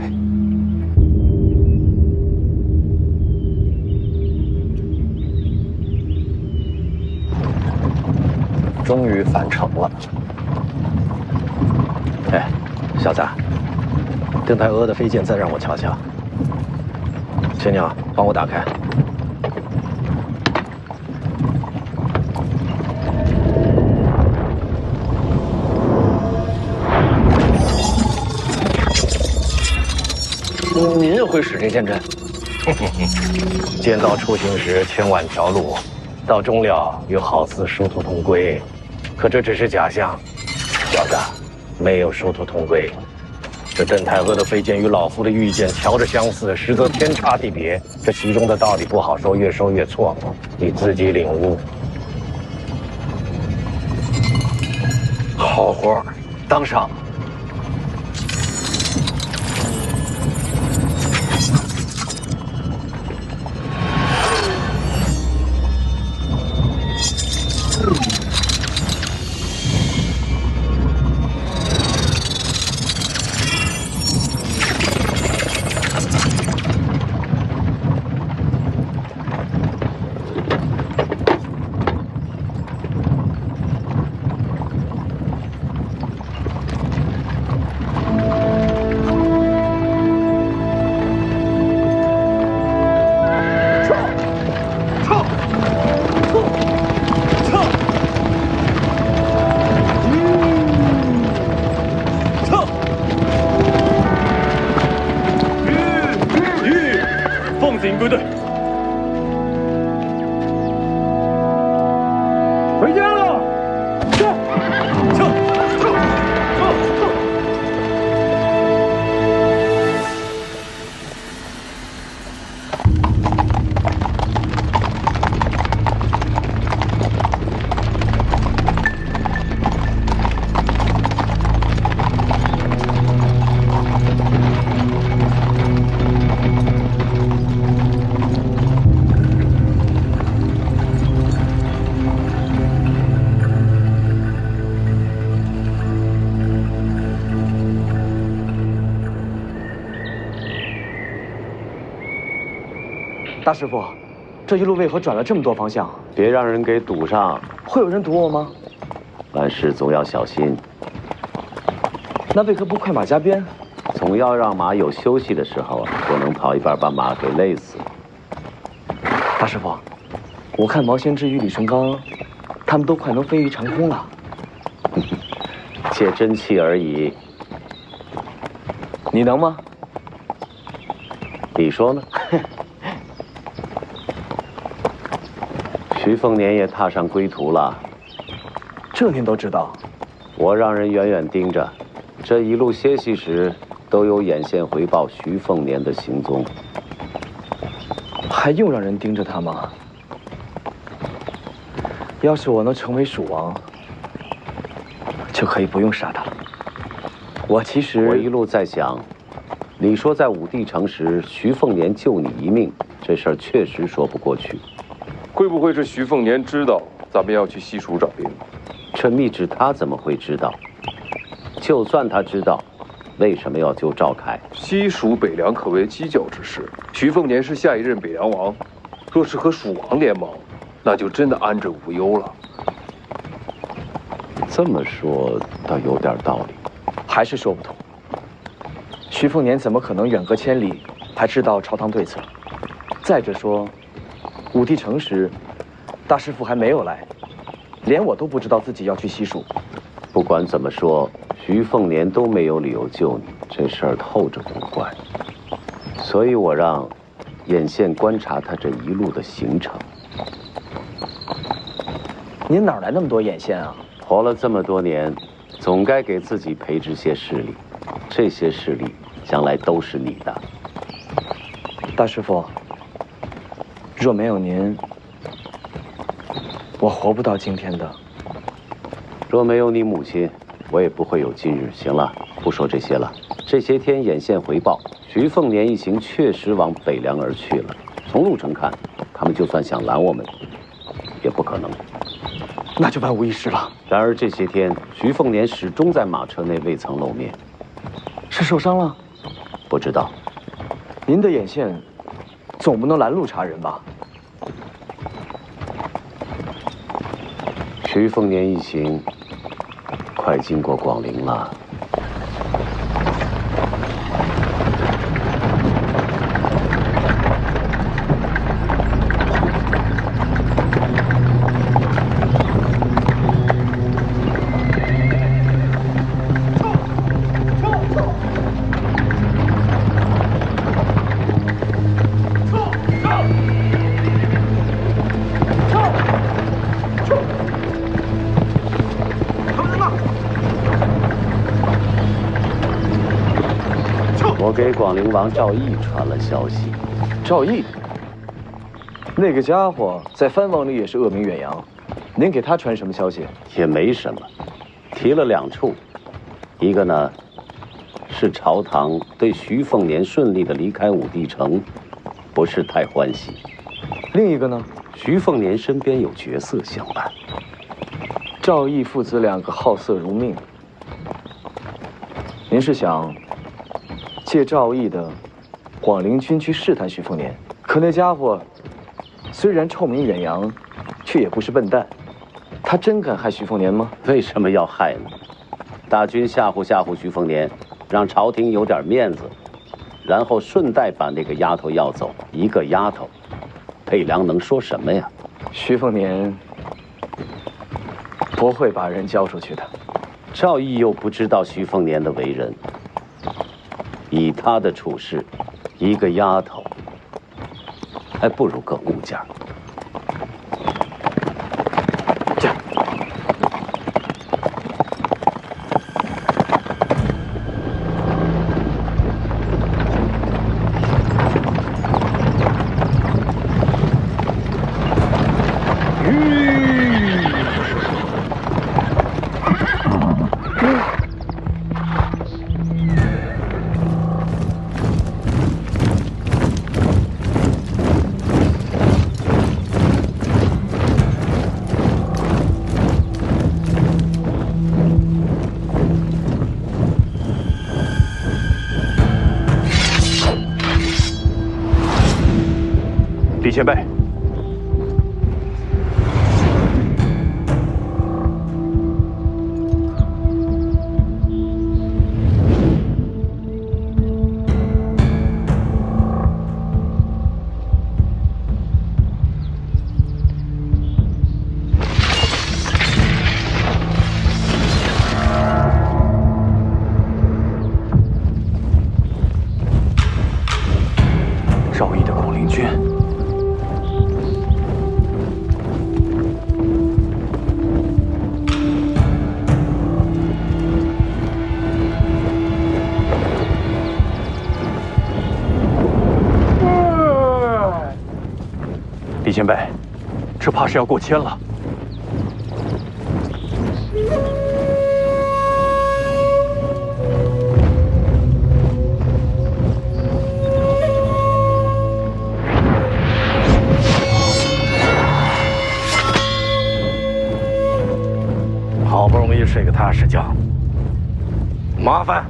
终于返程了。哎，小子，邓太阿的飞剑再让我瞧瞧。青鸟，帮我打开。您也会使这剑阵？剑道出行时千万条路，到终了又好似殊途同归。可这只是假象，小子，没有殊途同归。这邓太阿的飞剑与老夫的御剑瞧着相似，实则天差地别。这其中的道理不好说，越说越错，你自己领悟。好活，当上。大师傅，这一路为何转了这么多方向？别让人给堵上。会有人堵我吗？办事总要小心。那为何不快马加鞭？总要让马有休息的时候啊，不能跑一半把马给累死。大师傅，我看毛先知与李成刚，他们都快能飞于长空了。借真气而已。你能吗？你说呢？徐凤年也踏上归途了，这您都知道？我让人远远盯着，这一路歇息时都有眼线回报徐凤年的行踪。还用让人盯着他吗？要是我能成为蜀王，就可以不用杀他了。我一路在想，你说在武帝城时，徐凤年救你一命，这事儿确实说不过去。会不会是徐凤年知道咱们要去西蜀找兵？这密旨他怎么会知道？就算他知道，为什么要救赵凯？西蜀北凉可谓犄角之势，徐凤年是下一任北凉王，若是和蜀王联盟，那就真的安枕无忧了。这么说倒有点道理，还是说不通。徐凤年怎么可能远隔千里还知道朝堂对策？再者说，武帝城时，大师傅还没有来，连我都不知道自己要去西蜀。不管怎么说，徐凤年都没有理由救你，这事儿透着古怪。所以我让眼线观察他这一路的行程。您哪来那么多眼线啊？活了这么多年，总该给自己培植些势力，这些势力将来都是你的。大师傅，若没有您，我活不到今天的。若没有你母亲，我也不会有今日。行了，不说这些了。这些天眼线回报，徐凤年一行确实往北凉而去了。从路程看，他们就算想拦我们，也不可能。那就万无一失了。然而这些天，徐凤年始终在马车内未曾露面。是受伤了？不知道。您的眼线总不能拦路查人吧？徐凤年一行快经过广陵了。我给广陵王赵毅传了消息。赵毅，那个家伙在藩王里也是恶名远扬，您给他传什么消息？也没什么，提了2处，一个呢是朝堂对徐凤年顺利的离开武帝城不是太欢喜，另一个呢，徐凤年身边有绝色相伴。赵毅父子2个好色如命，您是想借赵毅的广陵军区试探徐凤年？可那家伙虽然臭名远扬，却也不是笨蛋。他真敢害徐凤年吗？为什么要害呢？大军吓唬吓唬徐凤年，让朝廷有点面子，然后顺带把那个丫头要走。一个丫头，北凉能说什么呀？徐凤年不会把人交出去的。赵毅又不知道徐凤年的为人，以他的处事，一个丫头还不如个物件。李前辈，赵毅的广陵军。李前辈，这怕是要过千了。好不容易睡个踏实觉，麻烦。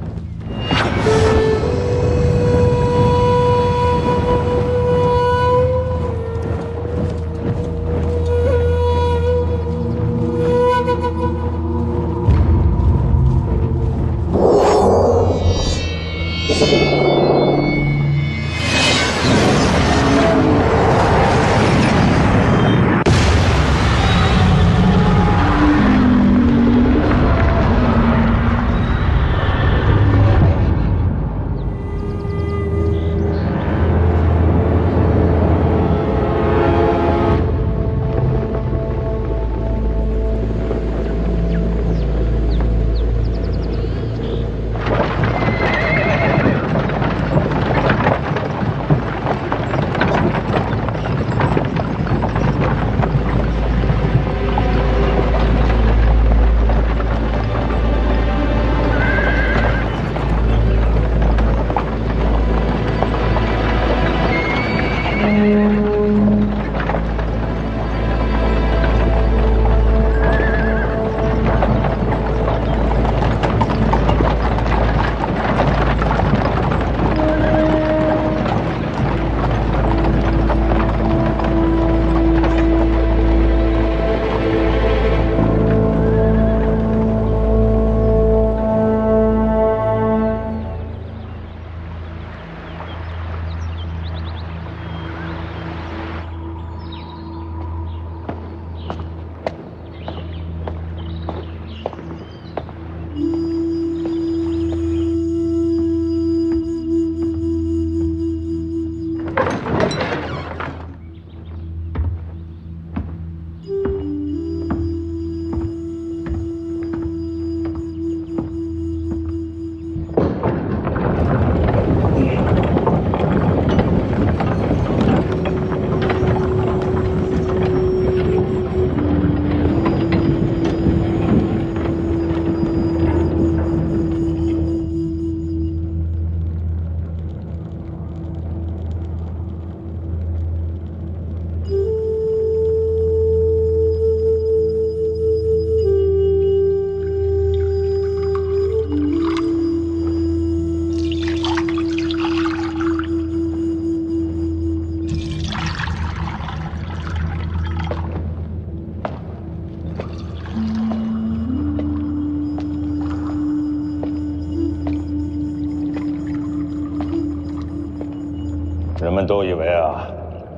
人们都以为啊，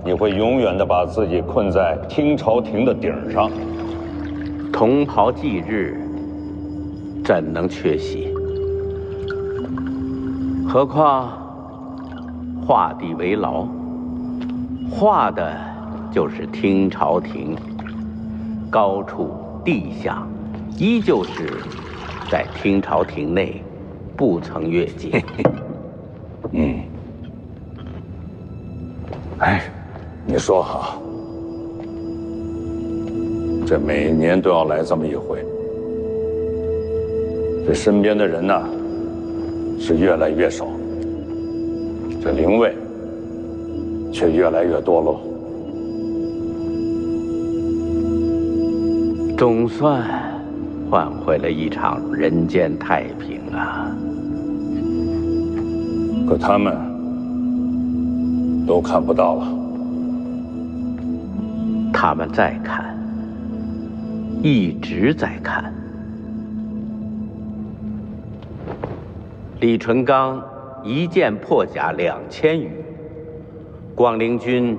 你会永远的把自己困在听朝廷的顶上。同袍忌日，怎能缺席？何况画地为牢，画的就是听朝廷，高处地下，依旧是在听朝廷内，不曾越界。嗯。哎，你说哈，这每年都要来这么一回，这身边的人呢是越来越少，这灵位却越来越多喽。总算换回了一场人间太平啊！可他们都看不到了。他们在看，一直在看。李淳罡一剑破甲2000余，广陵军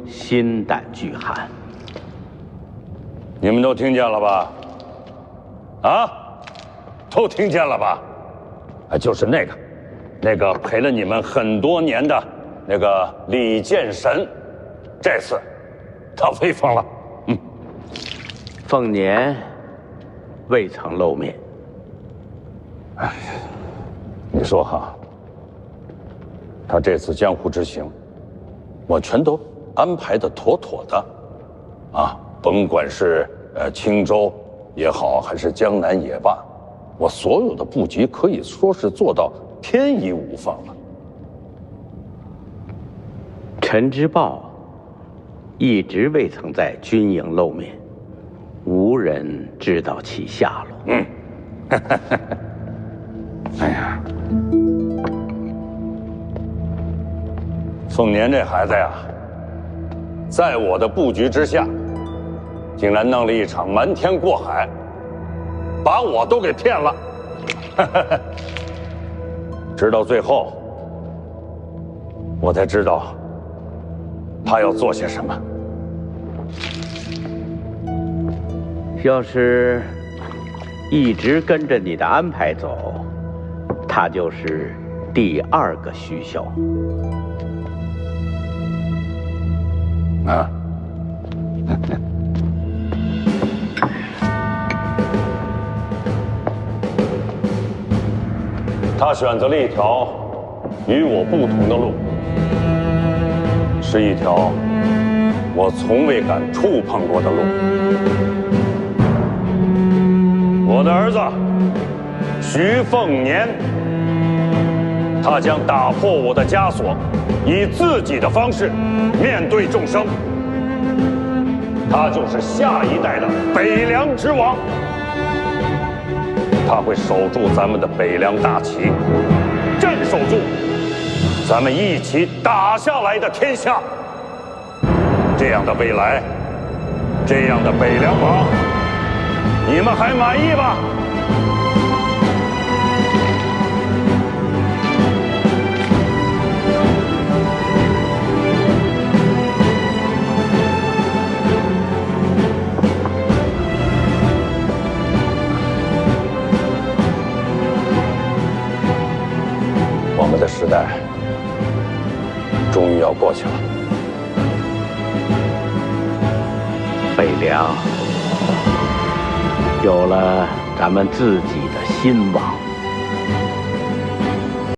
心胆俱寒。你们都听见了吧？啊，都听见了吧？就是那个陪了你们很多年的那个李剑神，这次他威风了。凤年未曾露面。哎呀，你说哈，他这次江湖之行，我全都安排的妥妥的，啊，甭管是青州也好，还是江南也罢，我所有的布局可以说是做到天衣无缝了。陈之豹一直未曾在军营露面，无人知道其下落。嗯，哎呀，凤年这孩子呀，在我的布局之下，竟然弄了一场瞒天过海，把我都给骗了。直到最后，我才知道他要做些什么。要是一直跟着你的安排走，他就是第二个徐骁。啊，他选择了一条与我不同的路，是一条我从未敢触碰过的路。我的儿子徐凤年，他将打破我的枷锁，以自己的方式面对众生。他就是下一代的北凉之王，他会守住咱们的北凉大旗，镇守住咱们一起打下来的天下。这样的未来，这样的北凉王，你们还满意吧？我们的时代终于要过去了。北凉有了咱们自己的新王。